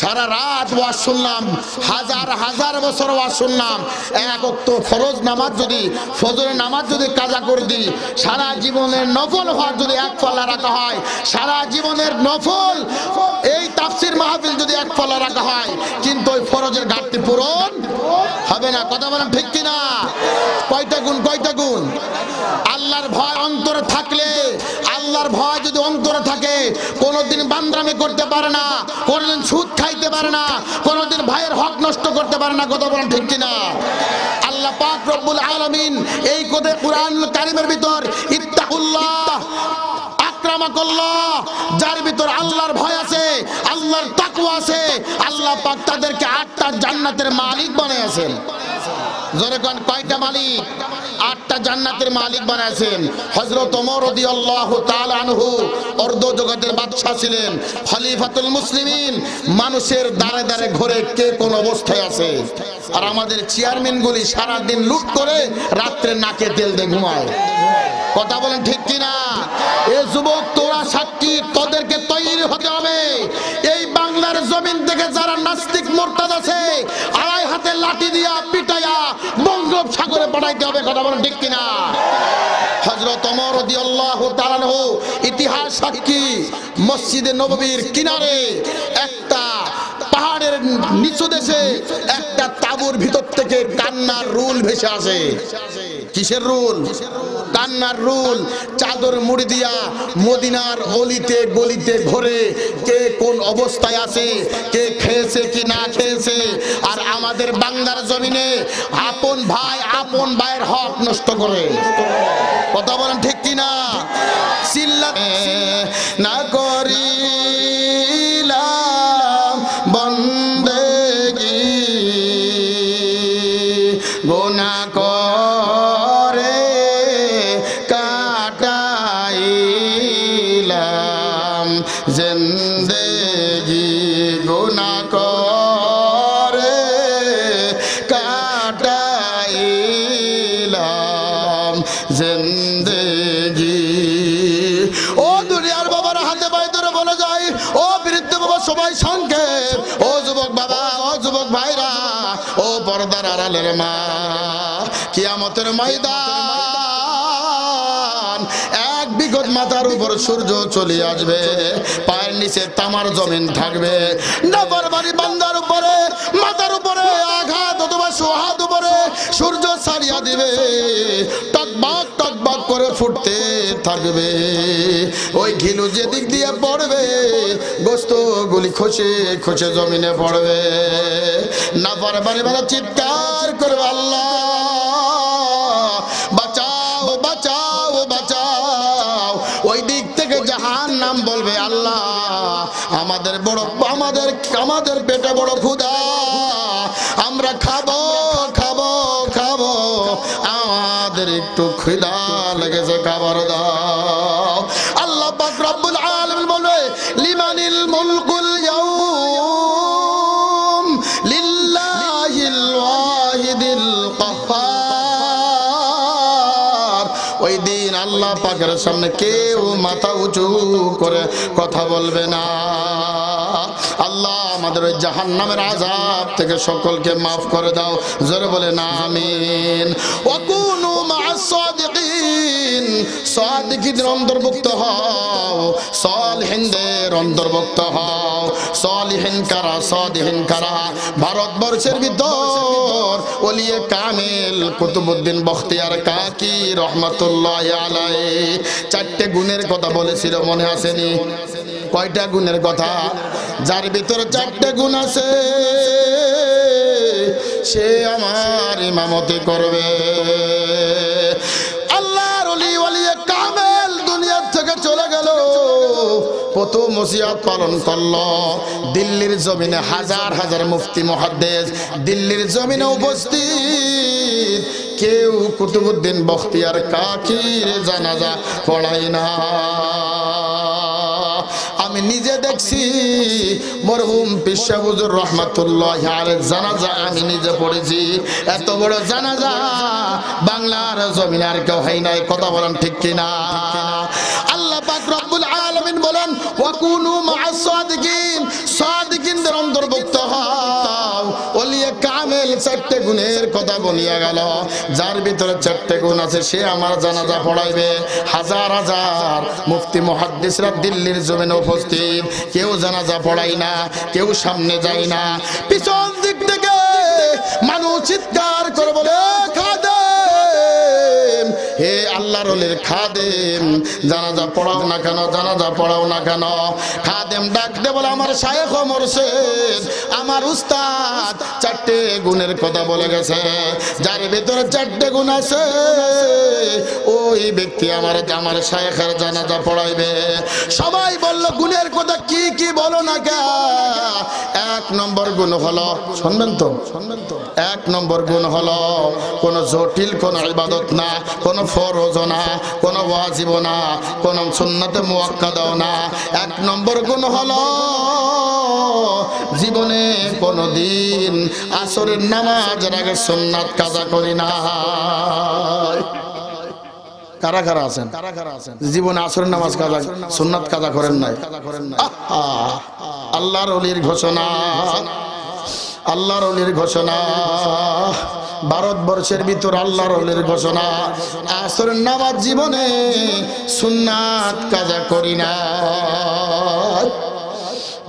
সারা রাত ওয়াজ শুনলাম, হাজার হাজার বছর ওয়াজ শুনলাম। এক ওয়াক্ত ফরজ নামাজ যদি, ফজরের নামাজ যদি কাজা করে দিই, সারা জীবনের নফল হওয়ার যদি এক পাল্লা রাখা হয়, সারা জীবনের নফল এই তাফসীর মাহফিল যদি এক পাল্লা রাখা হয়, কিন্তু ওই ফরজের ঘাটতি পূরণ হবে না। কথা বলেন ঠিক কিনা? কয়টা গুণ? কয়টা গুণ? আল্লাহর ভয় অন্তরে থাকলে, আল্লাহর ভয় যদি অন্তরে থাকে, কোনোদিন বান্দামি করতে পারে না, কোনোদিন সুদ খাইতে পারে না, কোনোদিন ভাইয়ের হক নষ্ট করতে পারে না। কথা বলেন ঠিক কিনা? আল্লাহ পাক রব্বুল আলামিন এই কথা কুরআনুল কারীমের ভিতর ইত্তাকুল্লাহ আকরামাকাল্লাহ, যার ভিতর আল্লাহর ভয় আছে, আল্লাহর তাকওয়া আছে, আল্লাহ পাক তাদেরকে 8টা জান্নাতের মালিক বানাইছেন। জোরে কোন কয়টা মালিক? 8টা জান্নাতের মালিক বানাইছেন। হযরত ওমর রাদিয়াল্লাহু তাআলা আনহু অর্ধ জগতের বাদশা ছিলেন, খলিফাতুল মুসলিমিন। মানুষের দাঁড়ে দাঁড়ে ঘরে কে কোন অবস্থায় আছে। আর আমাদের চেয়ারম্যানগুলি সারা দিন লুট করে রাত্রে নাকে তেল দিয়ে ঘুমায়। কথা বলেন ঠিক কিনা? এ যুবক তোরা সাক্ষী, তোদেরকে তৈরি হতে হবে। এই বাংলার জমিন থেকে যারা নাস্তিক মুরতাদ আছে, আড়াই হাতে লাঠি দিয়া পিটাইয়া বঙ্গোপসাগরে পাঠাইতে হবে। কথা বলেন ঠিক কিনা? হযরত ওমর রাদিয়াল্লাহু তাআলা আনহু ইতিহাস সাক্ষী, মসজিদে নববীর কিনারে একটা পাহাড়ের নিচু দেশে একটা তাঁবুর ভিতর থেকে কান্নার রুল ভেসে আসে। কিসের রুল? কান্নার রুল। চাদর মুড়ি দিয়া মদিনার অলিতে গলিতে ঘোরে কে কোন অবস্থায় আছে, কে খেয়েছে কি না খেয়েছে। আর আমাদের বাংলার জমিনে আপন ভাইয়ের হক নষ্ট করে। কথা বলেন ঠিক কিনা? চিল্লা না করিলাম বন্দেগী গুনাহ করে কাটাইলাম জিন্দেগি, গুনাহ করে কাটাইলাম জিন্দেগি। ও দুনিয়ার বাবারা হাতে পায়ে ধরে বলে যায়, ও বৃদ্ধ বাবা সবাই সংক্ষেপ, ও যুবক বাবা, ও যুবক ভাইরা, ও পর্দার আড়ালের মা, কিয়ামতের ময়দান এক বিগত মাথার উপর সূর্য চলে আসবে, পায়ের নিচে তামার জমিন থাকবে। নাফরমানি বান্দার উপরে, মাথার উপরে আঘাত অথবা সোহাদ উপরে সূর্য ছাড়িয়া দিবে, টকবক টকবক করে ফুটতে থাকবে। ওই ঘিলু যেদিক দিয়ে পড়বে গোস্ত গুলি খসে খসে জমিনে পড়বে। নাফরমানি বান্দা চিৎকার করবে, আল্লাহ বাঁচাও বাঁচাও বাঁচাও। ওই দিক থেকে জাহান্নাম বলবে, আল্লাহ আমাদের আমাদের পেটে বড় ক্ষুধা, আমরা খাবো খাবো খাবো, আমাদের একটু ক্ষুধা লেগেছে, খাবার দাও। আল্লাহ পাক রব্বুল আলামিন বলে, লিমানিল মুলকুল ইয়াউম লিল্লাহিল ওয়াহিদিল কাহ্হার। ওই দিন আল্লাহ পাকের সামনে কেউ মাথা উঁচু করে কথা বলবে না। আল্লাহ আমাদের ওই জাহান্নামের আযাব থেকে সকলকে মাফ করে দাও। জোরে বলে না আমিন। ওয়াকুনু মা'আস সাদিকিন, সাদিকিদের অন্তর্ভুক্ত হও, সালিহিনদের অন্তর্ভুক্ত হও। সালিহিন কারা, সাদিকিন কারা? ভারতবর্ষের ভিতর ওলিয়ে কামেল কুতুবউদ্দিন বখতিয়ার কাকি রহমাতুল্লাহি আলাইহি চারটে গুণের কথা বলেছিল, মনে আসেনি? কয়টা গুণের কথা? যার ভিতরে চারটে গুণ আছে সে আমার ইমামতি করবে। আল্লাহর ওলি ওলিয়ে কামেল দুনিয়া থেকে চলে গেল, প্রথম ওসিয়ত পালন করলো। দিল্লির জমিনে হাজার হাজার মুফতি মুহাদ্দিস দিল্লির জমিনে উপস্থিত, কেউ কুতুবউদ্দিন বখতিয়ার কাকির জানাজা পড়াই না। আমি নিজে দেখছি মরহুম পীর সাহেব হুজুর রহমাতুল্লাহি আলাইহির জানাজা আমি নিজে পড়েছি। এত বড় জানাজা বাংলার জমিনে আর কেউ হয় নাই। কথা বলেন ঠিক কিনা? আল্লাহ পাক রব্বুল আলামিন বলেন, ওয়াকুনু মা'আস সাদিকিন, সাদিকিনদের অন্তর্ভুক্ত হও। ওলিয়ে কামেল চারটে গুণের কথা বলিয়া গেল, যার ভিতরে চারটে গুণ আছে সে আমার জানাজা পড়াইবে। হাজার হাজার মুফতি মুহাদ্দিসরা দিল্লির জমিনে উপস্থিত, কেউ জানাজা পড়াই না, কেউ সামনে যায় না। পিছন দিক থেকে মানুষ চিৎকার করে বলে, খাদেম, হে আল্লাহর ওলির খাদেম, জানাজা পড়াও না কেন, জানাজা পড়াও না কেন? খাদেম ডাক দে বলে, আমার শায়েখ মুর্শিদ, আমার উস্তাদ চারটে গুণের কথা বলে গেছে, যার ভিতরে চারটে গুণ আছে ওই ব্যক্তি আমার শায়েখের জানাজা পড়াইবে। সবাই বলল, গুণের কথা কি কি বলো না কে? এক নম্বর গুণ হলো, শুনবেন তো, এক নম্বর গুণ হলো কোন জটিল কোন ইবাদত না, কোন ফরজ না, কোন ওয়াজিব না, কোন সুন্নাতে মুআক্কাদাও না। এক নম্বর গুণ হলো জীবনে কোনদিন আসরের নামাজের আগে সুন্নাত কাজা করি না। কারা কারা আছেন জীবনে আসরের নামাজ কাজা সুন্নাত কাজা করেন নাই? আল্লাহর ওলির ঘোষণা, আল্লাহর ওলির ঘোষণা, ভারতবর্ষের ভিতর আল্লাহর ওলির ঘোষণা, আসরের নামাজ জীবনে সুন্নাত কাজা করি না।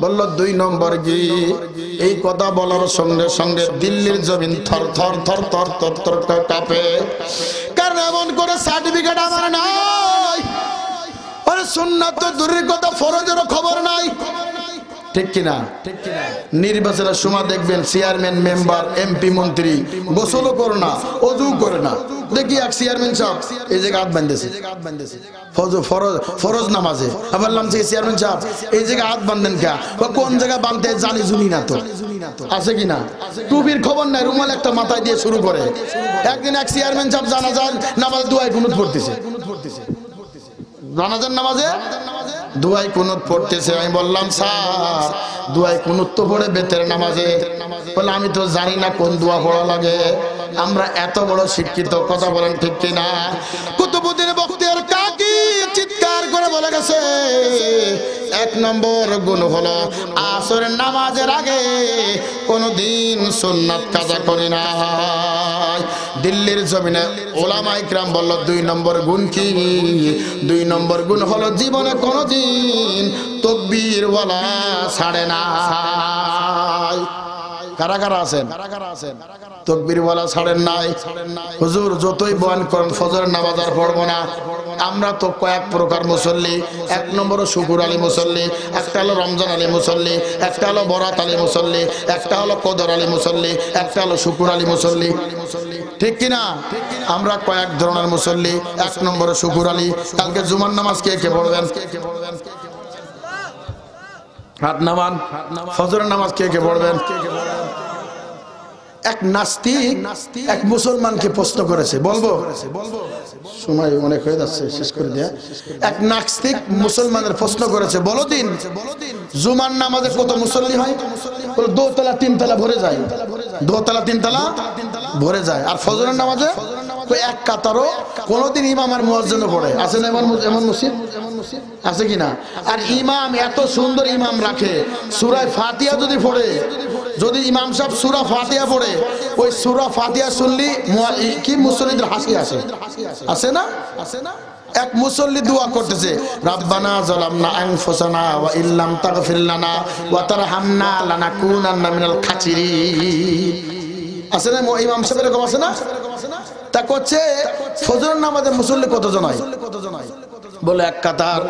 বলল 2 নম্বর কি? এই কথা বলার সঙ্গে সঙ্গে দিল্লির জমিন থর থর থর থর থর থর কাঁপে। কারণ এমন করে সার্টিফিকেট আমার নাই, আরে সুন্নাত তো দূরের কথা, ফরজেরও খবর নাই। ঠিক কিনা? নির্বাচনের সময় দেখবেন চেয়ারম্যান, মেম্বার, এমপি, মন্ত্রী গোসলও করে না, অজু করে না। দেখি এক চেয়ারম্যান সাহেব এই জায়গায় হাত বাঁধতেছে ফরজ নামাজে। বললাম যে চেয়ারম্যান সাহেব এই জায়গায় হাত বাঁধেন কে? কোন জায়গায় বাঁধতে জানি জুনি না তো, আছে কিনা? টুপির খবর নাই, রুমাল একটা মাথায় দিয়ে শুরু করে। একদিন এক চেয়ারম্যান সাহেব জানাজার নামাজ দুয়ায় কুনুত পড়তেছে, জানাজার নামাজে দুয়াই কুনুত পড়তেছে। আমি বললাম স্যার দুয়াই কুনুত তো পড়ে বেতের নামাজে। বলে আমি তো জানি না কোন দোয়া পড়া লাগে। আমরা এত বড় শিক্ষিত, কথা বলেন ঠিক কিনা? কুতুবউদ্দিন বখতিয়ার কাকি চিৎকার করে বলে গেছে 1 নম্বর গুণ হলো আসরের নামাজের আগে কোনদিন সুন্নাত কাজা করি না। দিল্লির জমিনে ওলামা ইকরাম বলল 2 নম্বর গুণ কি? 2 নম্বর গুণ হলো জীবনে কোনদিন তাকবীর ওয়ালা ছাড়ে না। কারা কারা আছেন? তাকবীর ওয়ালা ছাড়েন নাই। হুজুর যতই বয়ান করেন ফজরের নামাজ আর পড়বো না। আমরা তো কয়েক প্রকার মুসল্লি। 1 নম্বর শুকুর আলী মুসল্লি, একটা হলো রমজান আলী মুসল্লি, একটা হলো বরাত আলী মুসল্লি, একটা হলো কদর আলী মুসল্লি, একটা হলো শুকুর আলী মুসল্লি। ঠিক কিনা? আমরা কয়েক ধরনের মুসল্লি। 1 নম্বর শুকুর আলী। কালকে জুমার নামাজ কে কে পড়বেন? হাত নামান। ফজরের নামাজ কে কে পড়বেন? এক নাস্তিক এক মুসলমানকে প্রশ্ন করেছে, বলবো সময় অনেক হয়ে যাচ্ছে, শেষ করে দেয়া। এক নাস্তিক মুসলমানের প্রশ্ন করেছে, বলো দিন জুমার নামাজে কত মুসল্লি হয়? বলে 2 তলা 3 তলা ভরে যায়। 2 তলা 3 তলা ভরে যায়। আর ফজরের নামাজে এক কাতারও কোনদিন ইমাম আর মুয়াজ্জিনও পড়ে আছে না? এমন মসজিদ আছে কিনা? আর ইমাম এত সুন্দর ইমাম রাখে, সূরা ফাতিহা যদি পড়ে, যদি ইমাম সাহেব সূরা ফাতিহা পড়ে, ওই সূরা ফাতিহা শুনলি কি মুসল্লিদের হাসি আসে, আছে না? এক মুসল্লি দোয়া করতেছে, রাব্বানা যালামনা আনফুসানা ওয়া ইল্লাম তাগফির লানা ওয়া তারহামনা লানাকুনান্না মিনাল খাসিরিন। আছে না? ইমাম সাহেব এরকম আছে না? তা করছে ফজরের নামাজে মুসল্লি কতজন হয়? বলে 1 কাতার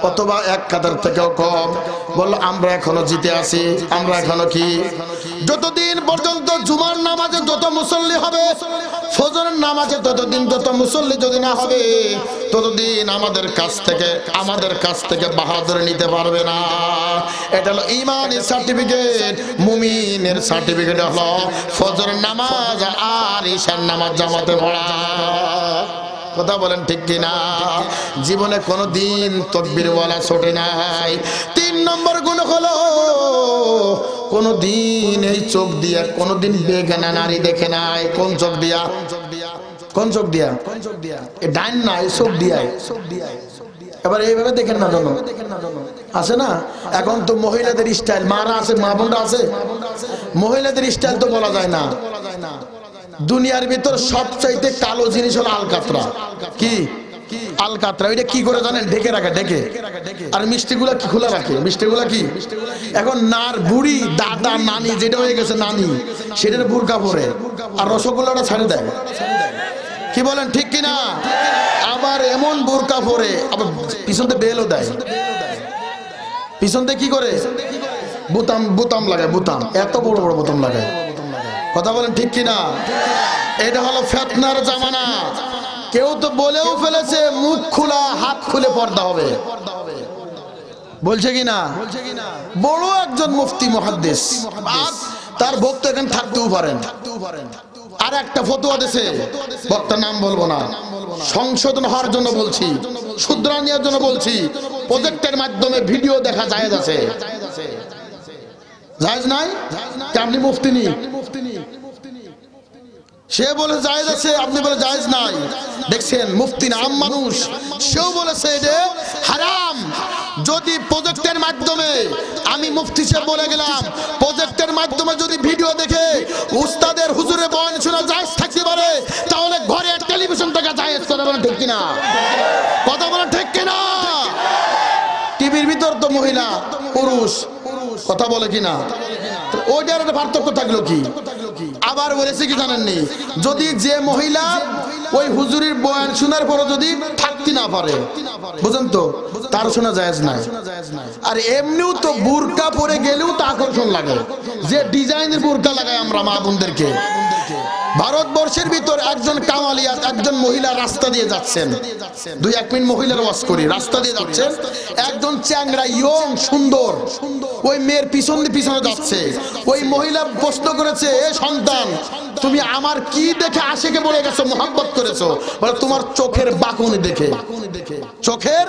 অথবা 1 কাতার থেকেও কম। বললো আমরা এখনো জিতে আছি। আমরা এখনো কি? যতদিন পর্যন্ত জুমার নামাজে যত মুসল্লি হবে, ফজরের নামাজে ততদিন যত মুসল্লি যদি না হবে, ততদিন আমাদের কাছ থেকে বাহাদুরি নিতে পারবে না। এটা হলো ইমানের সার্টিফিকেট। মুমিনের সার্টিফিকেট হলো ফজরের নামাজ আর ঈশার নামাজ জামাতে পড়া। কথা বলেন ঠিক কিনা? জীবনে কোনদিন তাকবীরওয়ালা ছোটে নাই। 3 নম্বর গুণ হলো কোনদিন এই চোখ দিয়া কোনদিন বেগানা নারী দেখে নাই। কোন চোখ দিয়া? কোন চোখ দিয়া? এই ডান না, এই চোখ দিয়া। এবার এইভাবে দেখেন না জানো, আছে না? এখন তো মহিলাদের স্টাইল, মারা আছে, মা বোনরা আছে, মহিলাদের স্টাইল তো বলা যায় না। দুনিয়ার ভিতর সবচাইতে কালো জিনিস হলো আলকাতরা। কি আলকাতরা? ওইটা কি করে জানেন? ঢেকে রাখে, ঢেকে। আর মিষ্টিগুলা কি খোলা রাখে? মিষ্টিগুলা কি এখন নার বুড়ি দাদা নানি যেটা হয়ে গেছে নানি, সেটার বুরকা পরে আর রসগোল্লাটা ছাড়ে দেয়। কি বলেন ঠিক কিনা? আবার এমন বুরকা পরে আবার পিছনতে বেলও দেয়। পিছনতে কি করে? বুতাম লাগায়, বুতাম এত বড় বড় বুতাম লাগায়। কথা বলেন ঠিক কিনা? এটা হলো ফিতনার জামানা। কেউ তো বলেও ফেলেছে মুখ খোলা হাত খুলে পর্দা হবে, বলছে কিনা? বড় একজন মুফতি মুহাদ্দিস, তার ভক্ত এখানে থাকতেও পারেন। আর একটা ফতোয়া দিয়েছে, বক্তার নাম বলবো না, সংশোধন হওয়ার জন্য বলছি, শুধরানোর নেওয়ার জন্য বলছি। প্রজেক্টের মাধ্যমে ভিডিও দেখা জায়েজ আছে, জায়েজ নাই? আপনি মুফতি নি, সে বলে জায়েজ আছে, আপনি বলে জায়েজ নাই। দেখছেন মুফতি না, আম মানুষ, সেও বলেছে এটা হারাম। যদি প্রজেক্টের মাধ্যমে, আমি মুফতি সাহেব বলে গেলাম, প্রজেক্টের মাধ্যমে যদি ভিডিও দেখে উস্তাদের হুজুরে বয়ান শোনা জায়েজ থাকতে পারে, তাহলে ঘরে টেলিভিশন থেকে জায়েজ করে। বলেন ঠিক কিনা? কথা বলেন ঠিক কিনা? টিভির ভিতর তো মহিলা পুরুষ কথা বলে কিনা? ওইটার একটা পার্থক্য থাকলো কি? আবার বলেছে কি জানেননি, যদি যে মহিলা ওই হুজুরির বয়ান শোনার পরে যদি থাকতে না পারে, বুঝেন তো, তার শোনা জায়েজ নাই। আর এমনিও তো বুরকা পরে গেলেও তো আকর্ষণ লাগে, যে ডিজাইনের বুরকা লাগায় আমরা মা বোনদেরকে। ভারতবর্ষের ভিতর একজন কামালিয়াত, একজন মহিলা রাস্তা দিয়ে যাচ্ছেন, 2-1 মিনিট মহিলার ওয়াজ করি, রাস্তা দিয়ে যাচ্ছেন, একজন চ্যাংড়া ইয়ং সুন্দর ওই মেয়ের পিছনে যাচ্ছে। ওই মহিলা প্রশ্ন করেছে, এ সন্তান, তুমি আমার কি দেখে আশিকে পড়ে গেছো, মোহাব্বত করেছো? বলে, তোমার চোখের বাকুনি দেখে, চোখের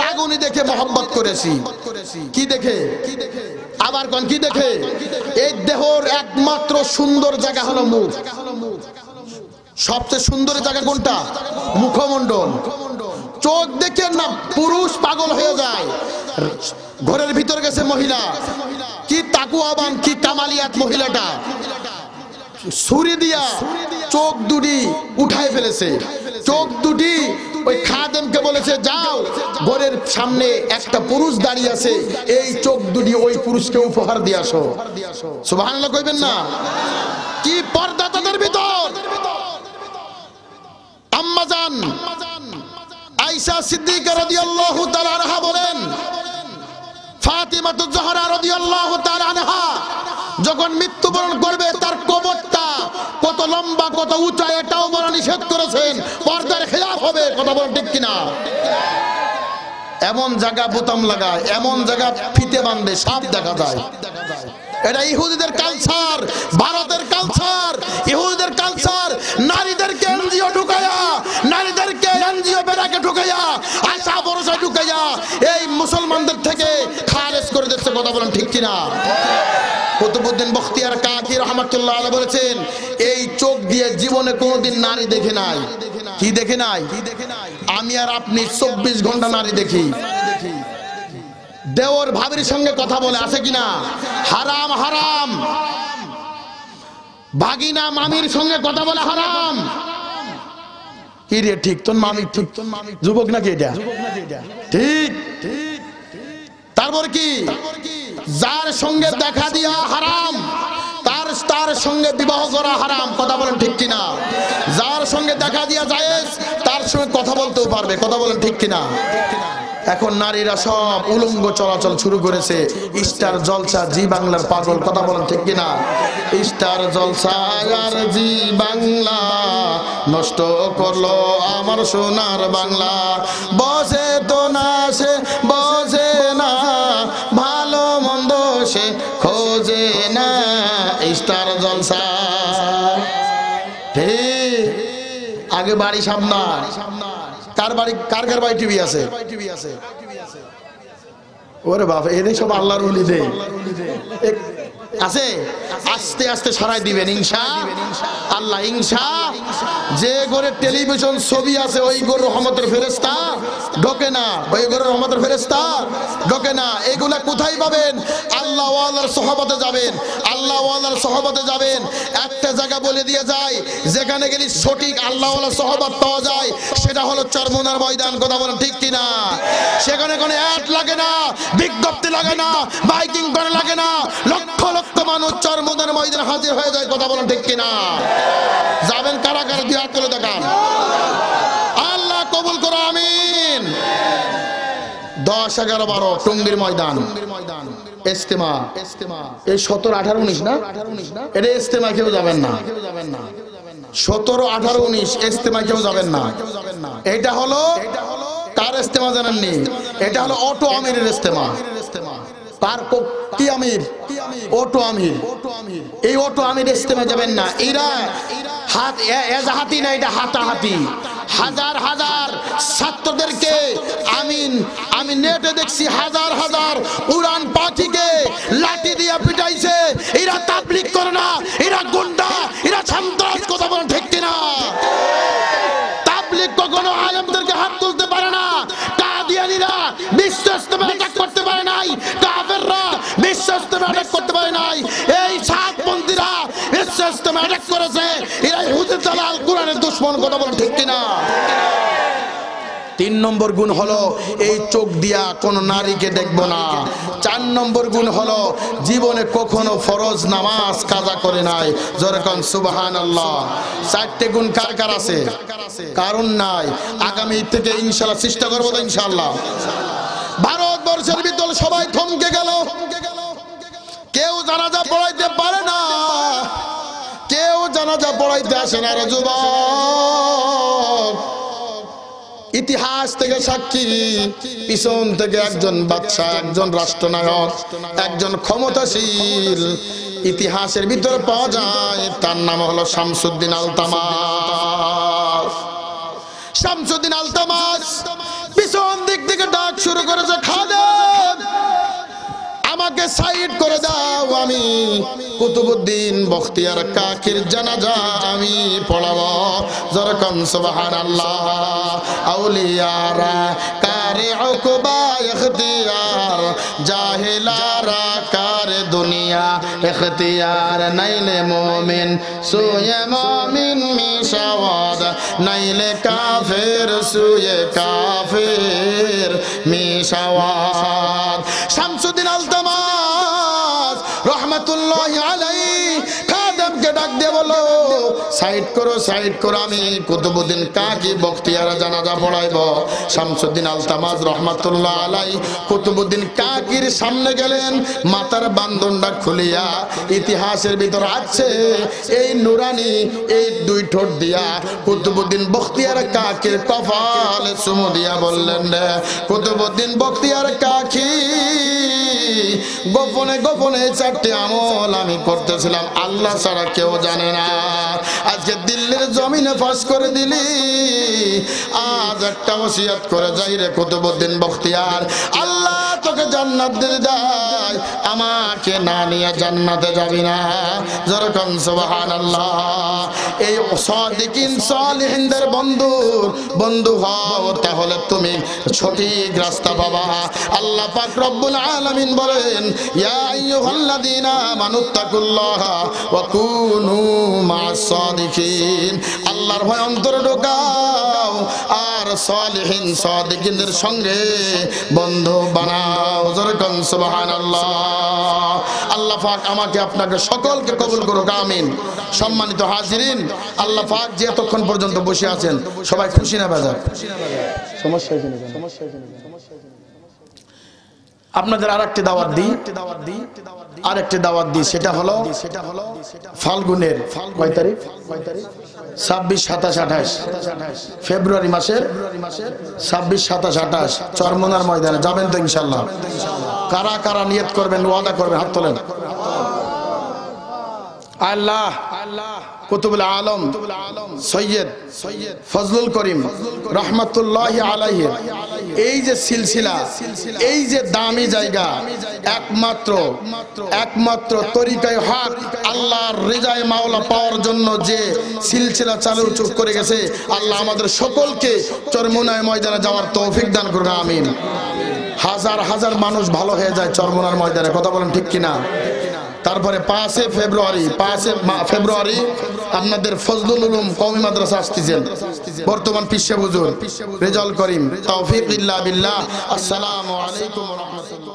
তাগুনি দেখে মোহাব্বত করেছি। কি দেখে? আবার কোন কি দেখে? এই দেহর একমাত্র সুন্দর জায়গা হলো মুখ। সবচেয়ে সুন্দর জায়গা কোনটা? মুখমণ্ডল। চোখ দেখে না পুরুষ পাগল হয়ে যায়। ঘরের ভিতর গেছে মহিলা, কি তাকুয়াবান, কি কামালিয়াত মহিলাটা, ছুরি দিয়া চোখ দুটি উঠায় ফেলেছে। চোখ দুটি ওই খাদেমকে বলেছে, যাও, ঘরের সামনে একটা পুরুষ দাঁড়িয়ে আছে, এই চোখ দুটি ওই পুরুষকে উপহার দিয়ে আসো। সুবহানাল্লাহ কইবেন না? কি পর্দা তাদের ভিতর! আম্মা জান আয়েশা সিদ্দিকা রাদিয়াল্লাহু তাআলা আনহা বলেন, ফাতিমাতুজ জাহরা রাদিয়াল্লাহু তাআলা আনহা যখন মৃত্যুবরণ করবে, তার কবরটা কত লম্বা, কত উঁচা, এটাও বলা নিষেধ করেছেন, পর্দার খেলাফ হবে। কথা বলেন ঠিক কিনা? এমন জায়গা বোতাম লাগায়, এমন জায়গা ফিতে বাঁধে, সাপ দেখা যায়। এটা ইহুদিদের কালচার, ভারতের কালচার, ইহুদিদের কালচার। নারীদেরকে এনজিও ঢুকায়া, নারীদেরকে এনজিও বেরাকে ঢুকায়া, আশা ভরসা ঢুকায়া এই মুসলমানদের থেকে খারেজ করে দিচ্ছে। কথা বলেন ঠিক কিনা? কুতুবউদ্দিন বখতিয়ার কাকি রহমাতুল্লাহ আলাইহি বলেছেন, এই চোখ দিয়ে জীবনে কোনোদিন নারী দেখে নাই। কি দেখে নাই? আমি আর আপনি 24 ঘন্টা নারী দেখি। দেওর ভাবির সঙ্গে কথা বলে, আছে কিনা? হারাম হারাম। ভাগিনা মামির সঙ্গে কথা বলে, হারাম। কি রে, ঠিক? তোর মামি ঠিক, যুবক নাকি এটা? ঠিক। তারপর কি? যার সঙ্গে দেখা দিয়া হারাম, তার সঙ্গে বিবাহ করা হারাম। কথা বলেন ঠিক কিনা? যার সঙ্গে দেখা দিয়া জায়েজ, তার সঙ্গে কথা বলতেও পারবে। কথা বলেন ঠিক কিনা? এখন নারীরা সব উলঙ্গ চলাচল শুরু করেছে। স্টার জলসা, জি বাংলার পাগল। কথা বলেন ঠিক কিনা? স্টার জলসা আর জি বাংলা নষ্ট করলো আমার সোনার বাংলা। বসে তো না সে, বসে না, ভালো মন্দ সে খোঁজে না, স্টার জলসা। ঠিক। আগে বাড়ি সামনা, কার বাড়ি, কার কার বাড়ি টিভি আছে? ওরে বাবা, এদের সব আল্লাহর ওলি দেয় আছে। আস্তে আস্তে সরাই দিবেন ইনশাআল্লাহ। যে ঘরে টেলিভিশন ছবি আছে, ওই ঘরে রহমতের ফেরেশতা ঢোকে না, ওই ঘরে রহমতের ফেরেশতা ঢোকে না। এগুলা কোথায় পাবেন? আল্লাহ ওয়ালার সহবতে যাবেন, আল্লাহ ওয়ালার সহবতে যাবেন। একটা জায়গা বলে দিয়ে যায়, যেখানে গেলে সঠিক আল্লাহ ওয়ালার সহবত পাওয়া যায়, সেটা হলো চরমোনার ময়দান। কথা বলেন ঠিক কিনা? সেখানে কোনো অ্যাড লাগে না, বিজ্ঞপ্তি লাগে না, মাইকিং করে লাগে না, লক্ষ লক্ষ মানুষ চরমোনার ময়দানে হাজির হয়ে যায়। কথা বলেন ঠিক কিনা? যাবেন কারা কারা? দুই হাত তুলে দেখান। আল্লাহ কবুল করো, আমিন। 10, 11, 12 টঙ্গীর ময়দান ইজতেমা। এই 17, 18, 19 না? এটা ইজতেমা কেউ যাবেন না। 17, 18, 19 ইজতেমা কেউ যাবেন না। এটা হলো কার ইজতেমা জানেননি? এটা হলো অটো আমিরের ইজতেমা। তার কি আমির? অটো আমির। এই অটো আমির ইজতেমা যাবেন না। এরা হাত এজাহাতি না, এটা হাতাহাতি। হাজার হাজার ছাত্রদেরকে আমি নেটে দেখছি, হাজার হাজার উড়ান পাখিকে লাঠি দিয়ে পিটাইছে। এরা তাবলীগ করে না, এরা গুন্ডা, এরা সন্ত্রাস। কথা বলেন ঠিক কিনা? তাবলীগ কখনো আলেমদেরকে হাত তুলতে পারে না। কাদিয়ানীরা বিশ্ব ইজতেমা অ্যাটাক করতে পারে নাই, কাফেররা বিশ্ব ইজতেমা অ্যাটাক করতে পারে নাই। এই সাতপন্থীরা বিশ্ব ইজতেমা অ্যাটাক করেছে। এরা হুজুর জালাল কোরআনের দুশমন। কথা বলেন ঠিক কিনা? তিন নম্বর গুণ হলো এই চোখ দিয়া কোন নারীকে দেখবো না। চার নম্বর গুণ হলো জীবনে কখনো ফরজ নামাজ কাজা করে নাই। যেরকম সুবহানাল্লাহ। চারটে গুণ কার কার আছে? কারণ নাই। আগামী থেকে ইনশাআল্লাহ চেষ্টা করবো তো ইনশাআল্লাহ। ভারতবর্ষের ভিতর সবাই থমকে গেল, কেউ জানাজা পড়াইতে পারে না, কেউ জানাজা পড়াইতে আসে না। রে যুবক, ইতিহাস থেকে সাক্ষী, পিছন থেকে একজন বাদশা, একজন রাষ্ট্রনায়ক, একজন ক্ষমতাশীল ইতিহাসের ভিতরে পাওয়া যায়। তার নাম হলো শামসুদ্দিন আলতামাস। শামসুদ্দিন আলতামাস পিছন দিক থেকে ডাক শুরু করেছে, খাদেম আমাকে সাইড করে দাও, আমি কুতুবউদ্দিন বখতিয়ার কাকির জানাজা আমি পড়াবো। যেরকম সুবহানাল্লাহ। আউলিয়ারা কারে উকবা ইখতিয়ার, জাহিলারা কারে দুনিয়া ইখতিয়ার। নাইলে মুমিন সুয়ে মুমিন মিশাওয়াদ, নাইলে কাফের সুয়ে কাফের মিশাওয়াদ। শামসুদ্দিন আলতামাস রহমাতুল্লাহি আলাইহি খাদেমকে ডাক দিয়ে বলো, সাইড করো, সাইড করো, আমি কুতুবউদ্দিন কাকি বখতিয়ার জানাজা পড়াইবো। শামসুদ্দিন আলতামাস রহমাতুল্লাহ আলাইহি কুতুবউদ্দিন কাকির সামনে গেলেন, মাথার বান্ধনটা খুলিয়া ইতিহাসের ভিতর আছে এই নুরানি এই দুই ঠোঁট দিয়া কুতুবউদ্দিন বখতিয়ার কাকির কপালে চুমু দিয়া বললেন, কুতুবউদ্দিন বখতিয়ার কাকি, গোপনে গোপনে চারটি আমল আমি করতেছিলাম, আল্লাহ ছাড়া কেউ জানে না। আজকে দিল্লির জমিনে ফাঁস করে দিলি, আজ একটা ওসিয়ত করে যাই রে কুতুবউদ্দিন বখতিয়ার, আল্লাহ তোকে জান্নাত দিয়ে দেয়, আমাকে না নিয়ে জান্নাতে যাবি না। যেরকম সুবহানাল্লাহ। এই সাদিকিন সালিহিনদের বন্ধু হও, তাহলে তুমি সঠিক রাস্তা পাবা। আল্লাহ পাক রব্বুল আলামিন বলেন, ইয়া আইয়ুহাল্লাযীনা আমানুত্তাকুল্লাহা ওয়া কুনু মা'আস সাদিকিন। আল্লাহর ভয় অন্তরে ঢোকাও আর সালিহিন সাদিকিনদের সঙ্গে বন্ধু বানাও। যেরকম সুবহানাল্লাহ। আল্লাহ পাক আমাকে আপনাকে সকলকে কবুল করুক, আমিন। সম্মানিত হাজিরিন, আল্লাহ পাক যে এতক্ষণ পর্যন্ত বসে আছেন সবাই খুশি না বাজার? সমস্যা হয়েছে না? আপনাদের আরেকটি দাওয়াত দিই, সেটা হলো ফাল্গুনের কয় তারিখ? 26, 27, 28 ফেব্রুয়ারি মাসের 26, 27, 28 চরমোনার ময়দানে যাবেন তো ইনশাআল্লাহ? কারা কারা নিয়ত করবেন, ওয়াদা করবেন, হাত তোলেন। আল্লাহ কুতুবুল আলম সৈয়দ ফজলুল করিম রহমতুল্লাহি আলাইহি এই যে সিলসিলা, এই যে দামি জায়গা, একমাত্র তরিকায়ে হক আল্লাহর রিজায়ে মাওলা পাওয়ার জন্য যে সিলসিলা চালু করে গেছে, আল্লাহ আমাদের সকলকে চরমোনায় ময়দানে যাওয়ার তৌফিক দান করুন, আমিন। হাজার হাজার মানুষ ভালো হয়ে যায় চরমোনার ময়দানে, কথা বলেন ঠিক কিনা? তারপরে 5 ফেব্রুয়ারি আপনাদের ফজলুল উলুম কওমি মাদ্রাসা আসতেছেন, বর্তমান পিসে হুজুর রেজাউল করিম, তৌফিক ইল্লা বিল্লাহ। আসসালামু আলাইকুম ওয়া রাহমাতুল্লাহ।